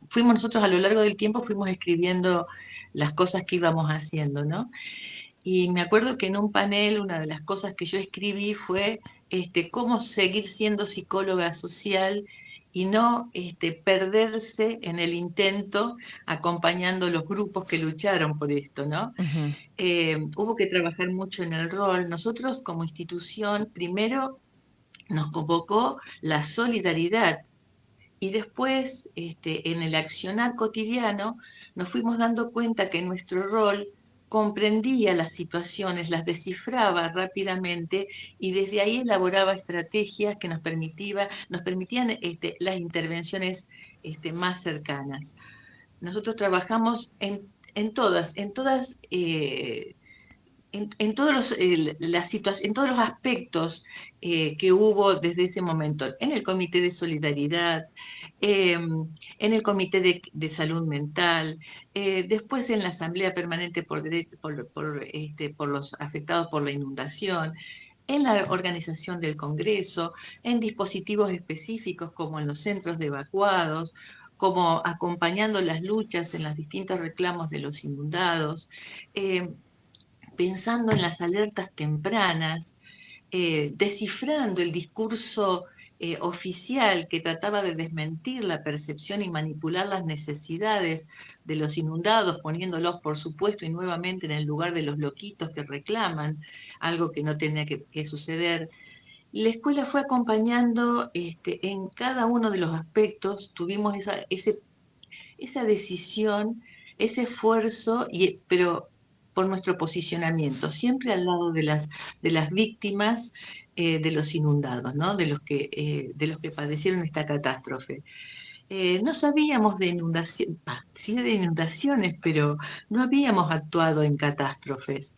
fuimos nosotros a lo largo del tiempo, fuimos escribiendo las cosas que íbamos haciendo, ¿no? Y me acuerdo que en un panel una de las cosas que yo escribí fue cómo seguir siendo psicóloga social y no perderse en el intento acompañando los grupos que lucharon por esto, ¿no? Hubo que trabajar mucho en el rol. Nosotros como institución, primero nos convocó la solidaridad y después en el accionar cotidiano nos fuimos dando cuenta que nuestro rol comprendía las situaciones, las descifraba rápidamente y desde ahí elaboraba estrategias que nos permitían las intervenciones más cercanas. Nosotros trabajamos en todas en todos en todos los aspectos que hubo desde ese momento, en el Comité de Solidaridad, en el Comité de Salud Mental, después en la Asamblea Permanente por los afectados por la inundación, en la organización del Congreso, en dispositivos específicos como en los centros de evacuados, como acompañando las luchas en los distintos reclamos de los inundados, pensando en las alertas tempranas, descifrando el discurso oficial que trataba de desmentir la percepción y manipular las necesidades de los inundados, poniéndolos, por supuesto, y nuevamente en el lugar de los loquitos que reclaman algo que no tenía que suceder. La escuela fue acompañando en cada uno de los aspectos, tuvimos esa decisión, ese esfuerzo, pero por nuestro posicionamiento, siempre al lado de las víctimas de los inundados, ¿no? de los que padecieron esta catástrofe. No sabíamos de sí de inundaciones, pero no habíamos actuado en catástrofes.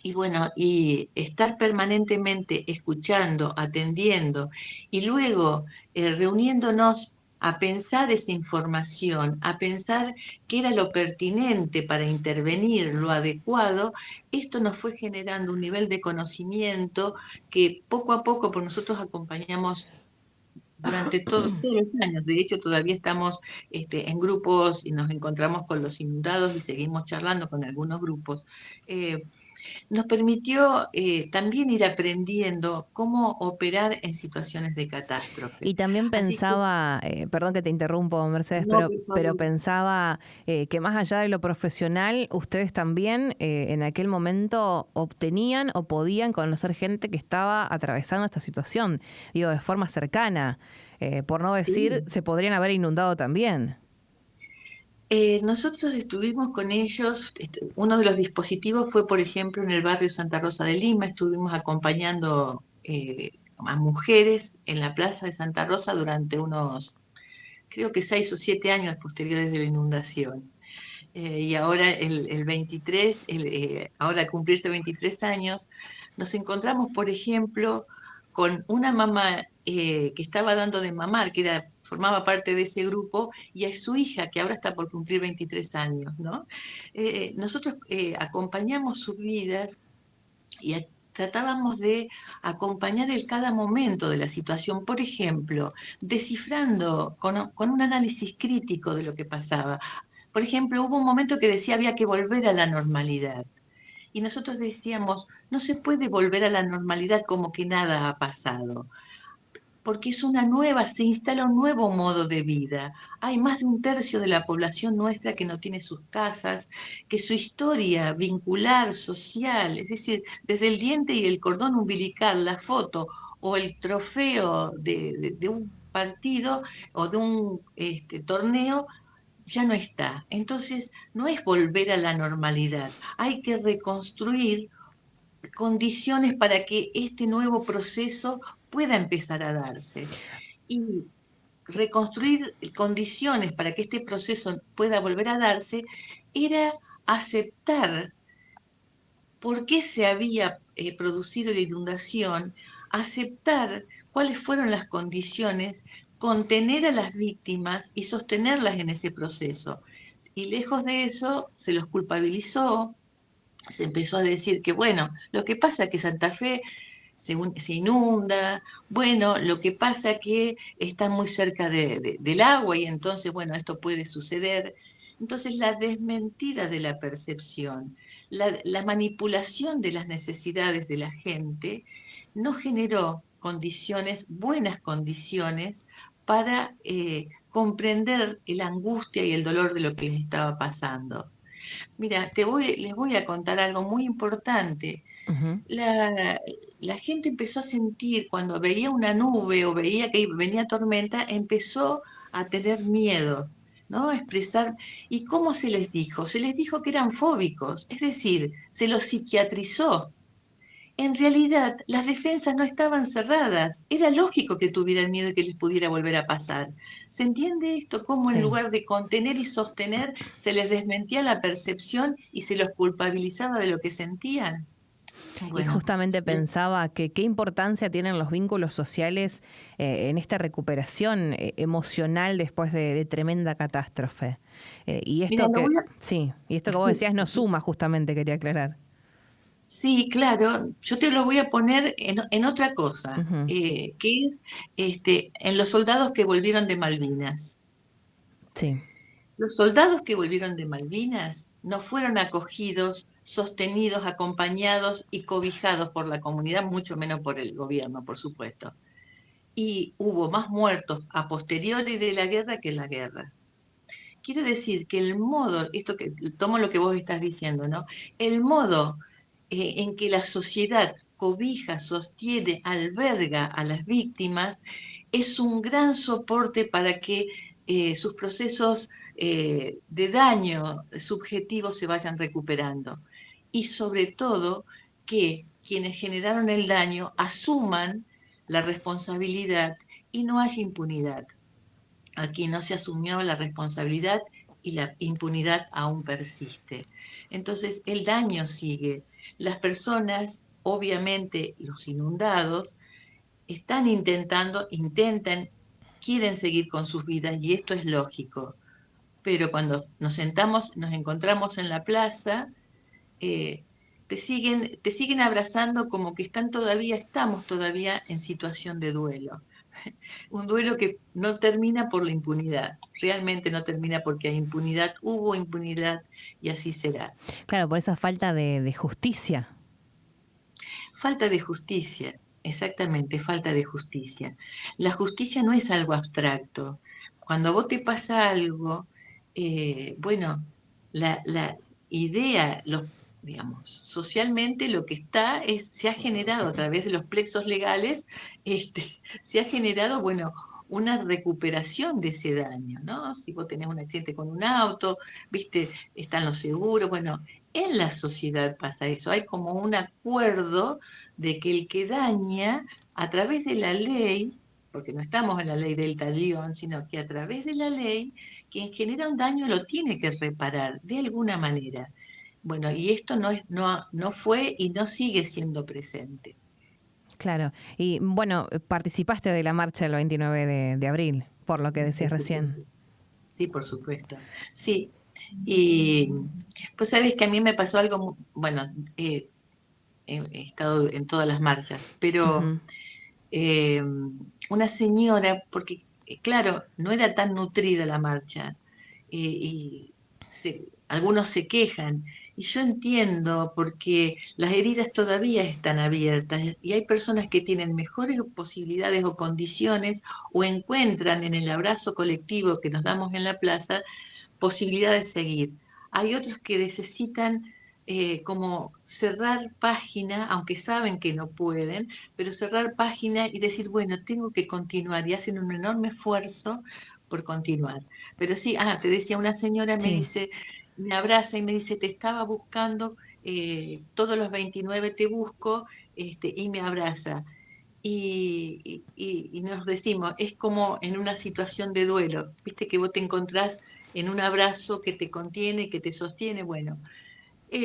Y bueno, y estar permanentemente escuchando, atendiendo y luego reuniéndonos a pensar esa información, a pensar qué era lo pertinente para intervenir, lo adecuado, esto nos fue generando un nivel de conocimiento que poco a poco, por nosotros acompañamos durante todos los años. De hecho, todavía estamos en grupos y nos encontramos con los inundados y seguimos charlando con algunos grupos. Nos permitió también ir aprendiendo cómo operar en situaciones de catástrofe. Y también Así que, pensaba, perdón que te interrumpo, Mercedes, no, por pero favor. pensaba que más allá de lo profesional, ustedes también en aquel momento obtenían o podían conocer gente que estaba atravesando esta situación, digo, de forma cercana. Por no decir, Sí. se podrían haber inundado también. Nosotros estuvimos con ellos, uno de los dispositivos fue, por ejemplo, en el barrio Santa Rosa de Lima, estuvimos acompañando a mujeres en la plaza de Santa Rosa durante unos, creo que 6 o 7 años posteriores de la inundación. Y ahora el 23, ahora al cumplirse 23 años, nos encontramos, por ejemplo, con una mamá que estaba dando de mamar, que formaba parte de ese grupo, y a su hija, que ahora está por cumplir 23 años, ¿no? Nosotros acompañamos sus vidas y tratábamos de acompañar el cada momento de la situación, por ejemplo, descifrando con un análisis crítico de lo que pasaba. Por ejemplo, hubo un momento que decía había que volver a la normalidad. Y nosotros decíamos, no se puede volver a la normalidad como que nada ha pasado, porque es una nueva, se instala un nuevo modo de vida. Hay más de un tercio de la población nuestra que no tiene sus casas, que su historia vincular, social, es decir, desde el diente y el cordón umbilical, la foto o el trofeo de un partido o de un torneo, ya no está. Entonces, no es volver a la normalidad, hay que reconstruir condiciones para que este nuevo proceso pueda empezar a darse. Y reconstruir condiciones para que este proceso pueda volver a darse era aceptar por qué se había producido la inundación, aceptar cuáles fueron las condiciones, contener a las víctimas y sostenerlas en ese proceso. Y lejos de eso, se los culpabilizó, se empezó a decir que, bueno, lo que pasa es que Santa Fe se inunda, bueno, lo que pasa es que están muy cerca del agua y entonces, bueno, esto puede suceder. Entonces, la desmentida de la percepción, la manipulación de las necesidades de la gente, no generó condiciones, buenas condiciones, para comprender la angustia y el dolor de lo que les estaba pasando. Mira, les voy a contar algo muy importante. Ujú. La gente empezó a sentir, cuando veía una nube o veía que venía tormenta, empezó a tener miedo, ¿no? A expresar. ¿Y cómo se les dijo? Se les dijo que eran fóbicos, es decir, se los psiquiatrizó. En realidad, las defensas no estaban cerradas. Era lógico que tuvieran miedo y que les pudiera volver a pasar. ¿Se entiende esto? Cómo en Sí. lugar de contener y sostener, se les desmentía la percepción y se los culpabilizaba de lo que sentían. Y Bueno, justamente pensaba que qué importancia tienen los vínculos sociales en esta recuperación emocional después de tremenda catástrofe. Y mira, esto que, sí, y esto que vos decías no suma, justamente quería aclarar. sí, claro, yo te lo voy a poner en otra cosa, Ujú. que es en los soldados que volvieron de Malvinas. Sí, Los soldados que volvieron de Malvinas no fueron acogidos, sostenidos, acompañados y cobijados por la comunidad, mucho menos por el gobierno, por supuesto. Y hubo más muertos a posteriori de la guerra que en la guerra. Quiere decir que el modo, esto que tomo lo que vos estás diciendo, ¿no? El modo en que la sociedad cobija, sostiene, alberga a las víctimas es un gran soporte para que sus procesos de daño subjetivo se vayan recuperando. Y sobre todo que quienes generaron el daño asuman la responsabilidad y no haya impunidad. Aquí no se asumió la responsabilidad y la impunidad aún persiste. Entonces el daño sigue. Las personas, obviamente los inundados, están quieren seguir con sus vidas y esto es lógico. Pero cuando nos sentamos, nos encontramos en la plaza, eh, te siguen abrazando como que estamos todavía en situación de duelo. un duelo que no termina por la impunidad, realmente no termina porque hay impunidad, hubo impunidad y así será. Claro, por esa falta de justicia. Falta de justicia, exactamente, falta de justicia. La justicia no es algo abstracto. Cuando a vos te pasa algo, bueno, la idea, digamos, socialmente lo que se ha generado a través de los plexos legales, se ha generado, bueno, una recuperación de ese daño, ¿no? Si vos tenés un accidente con un auto, viste, están los seguros, bueno, en la sociedad pasa eso, hay como un acuerdo de que el que daña a través de la ley, porque no estamos en la ley del talión, sino que a través de la ley, quien genera un daño lo tiene que reparar de alguna manera. Bueno, y esto no fue y no sigue siendo presente. Claro. Y bueno, participaste de la marcha del 29 de abril, por lo que decías recién. Sí, por supuesto. Sí. Y pues sabes que a mí me pasó algo, bueno, he estado en todas las marchas, pero una señora, porque claro, no era tan nutrida la marcha, y algunos se quejan, y yo entiendo porque las heridas todavía están abiertas y hay personas que tienen mejores posibilidades o condiciones o encuentran en el abrazo colectivo que nos damos en la plaza posibilidad de seguir. Hay otros que necesitan como cerrar página, aunque saben que no pueden, pero cerrar página y decir, bueno, tengo que continuar, y hacen un enorme esfuerzo por continuar. Pero sí, te decía, una señora me dice, me abraza y me dice, te estaba buscando, todos los 29 te busco, y me abraza. Y nos decimos, es como en una situación de duelo, viste que vos te encontrás en un abrazo que te contiene, que te sostiene. Bueno,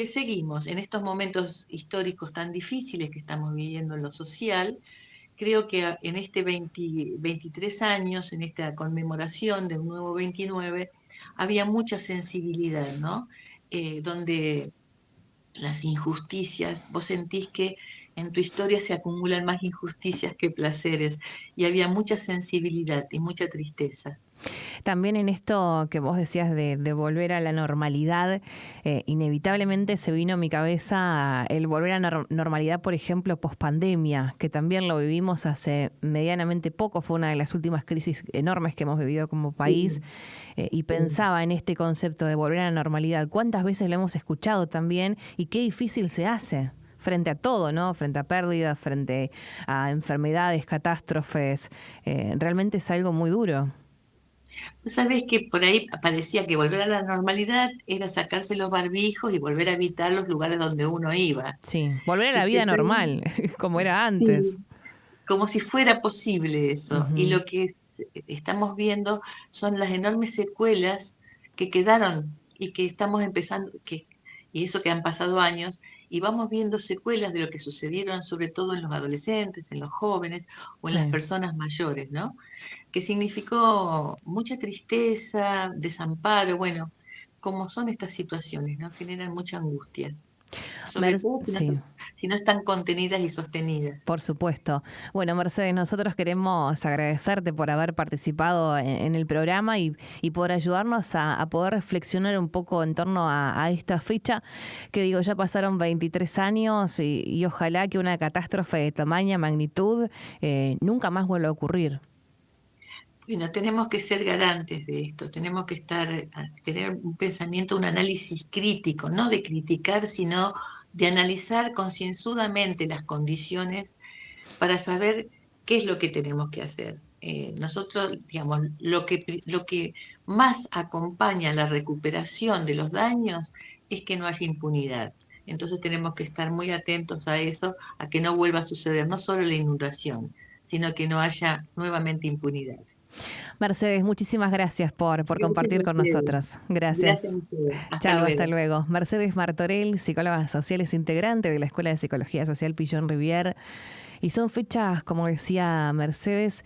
seguimos en estos momentos históricos tan difíciles que estamos viviendo en lo social. Creo que en 23 años, en esta conmemoración de un nuevo 29, había mucha sensibilidad, ¿no? Donde las injusticias, vos sentís que en tu historia se acumulan más injusticias que placeres, y había mucha sensibilidad y mucha tristeza. También en esto que vos decías de volver a la normalidad, inevitablemente se vino a mi cabeza el volver a la normalidad, por ejemplo, pospandemia, que también lo vivimos hace medianamente poco, fue una de las últimas crisis enormes que hemos vivido como país, y pensaba en este concepto de volver a la normalidad. ¿Cuántas veces lo hemos escuchado también y qué difícil se hace? Frente a todo, ¿no? Frente a pérdidas, frente a enfermedades, catástrofes, realmente es algo muy duro. Sabés que por ahí parecía que volver a la normalidad era sacarse los barbijos y volver a evitar los lugares donde uno iba. Sí, volver a la vida normal, como era antes. Sí, como si fuera posible eso. Y lo que estamos viendo son las enormes secuelas que quedaron y que estamos empezando, y eso que han pasado años, y vamos viendo secuelas de lo que sucedieron sobre todo en los adolescentes, en los jóvenes o en las personas mayores, ¿no? Que significó mucha tristeza, desamparo, bueno, como son estas situaciones, ¿no? Generan mucha angustia. Sobre todo si no están contenidas y sostenidas. Por supuesto. Bueno, Mercedes, nosotros queremos agradecerte por haber participado en el programa y por ayudarnos a poder reflexionar un poco en torno a esta fecha, que digo, ya pasaron 23 años y ojalá que una catástrofe de tamaña magnitud nunca más vuelva a ocurrir. Bueno, tenemos que ser garantes de esto, tenemos que tener un pensamiento, un análisis crítico, no de criticar, sino de analizar concienzudamente las condiciones para saber qué es lo que tenemos que hacer. Nosotros, digamos, lo que más acompaña la recuperación de los daños es que no haya impunidad. Entonces tenemos que estar muy atentos a eso, a que no vuelva a suceder no solo la inundación, sino que no haya nuevamente impunidad. Mercedes, muchísimas gracias por compartir con nosotros. Gracias. Chao, hasta luego. Mercedes Martorell, psicóloga social, es integrante de la Escuela de Psicología Social Pillon Rivière. Y son fechas, como decía Mercedes,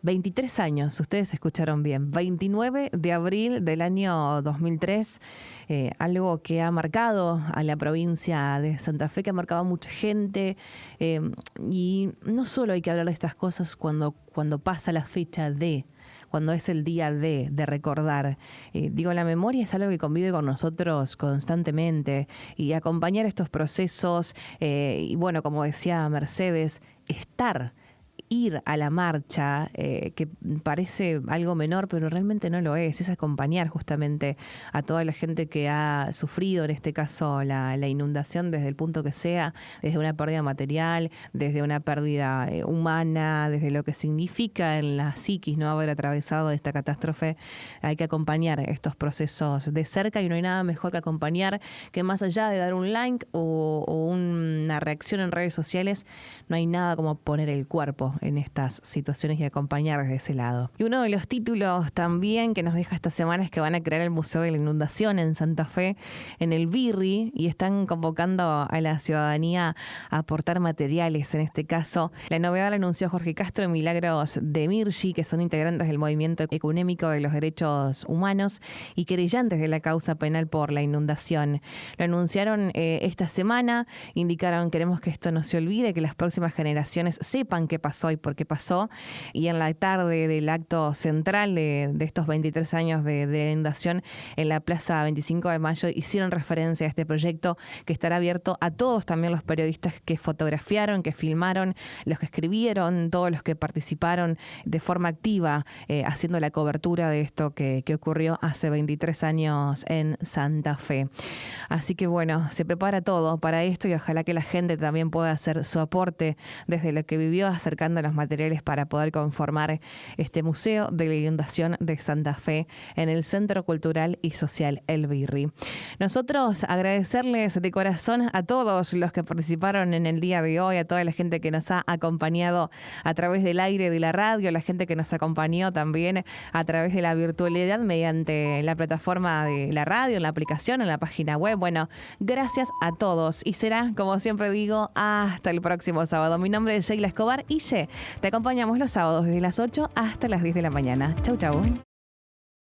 23 años, ustedes escucharon bien, 29 de abril del año 2003, algo que ha marcado a la provincia de Santa Fe, que ha marcado a mucha gente, y no solo hay que hablar de estas cosas cuando pasa la fecha cuando es el día de recordar. Digo, la memoria es algo que convive con nosotros constantemente, y acompañar estos procesos, y bueno, como decía Mercedes, ir a la marcha, que parece algo menor, pero realmente no lo es acompañar justamente a toda la gente que ha sufrido, en este caso, la inundación, desde el punto que sea, desde una pérdida material, desde una pérdida humana, desde lo que significa en la psiquis no haber atravesado esta catástrofe. Hay que acompañar estos procesos de cerca, y no hay nada mejor que acompañar, que más allá de dar un like o una reacción en redes sociales, no hay nada como poner el cuerpo en estas situaciones y acompañar desde ese lado. Y uno de los títulos también que nos deja esta semana es que van a crear el Museo de la Inundación en Santa Fe, en el Birri, y están convocando a la ciudadanía a aportar materiales. En este caso, la novedad la anunció Jorge Castro y Milagros de Mirgi, que son integrantes del Movimiento Ecuménico de los Derechos Humanos y querellantes de la causa penal por la inundación. Lo anunciaron esta semana, indicaron: queremos que esto no se olvide, que las próximas generaciones sepan qué pasó y por qué pasó. Y en la tarde del acto central de estos 23 años de la inundación, en la Plaza 25 de Mayo, hicieron referencia a este proyecto, que estará abierto a todos, también los periodistas que fotografiaron, que filmaron, los que escribieron, todos los que participaron de forma activa haciendo la cobertura de esto que ocurrió hace 23 años en Santa Fe. Así que bueno, se prepara todo para esto, y ojalá que la gente también pueda hacer su aporte desde lo que vivió, acercando los materiales para poder conformar este Museo de la Inundación de Santa Fe en el Centro Cultural y Social El Birri. Nosotros agradecerles de corazón a todos los que participaron en el día de hoy, a toda la gente que nos ha acompañado a través del aire de la radio, la gente que nos acompañó también a través de la virtualidad mediante la plataforma de la radio, en la aplicación, en la página web. Bueno, gracias a todos, y será, como siempre digo, hasta el próximo sábado. Mi nombre es Sheila Escobar y te acompañamos los sábados desde las 8 hasta las 10 de la mañana. Chau, chau.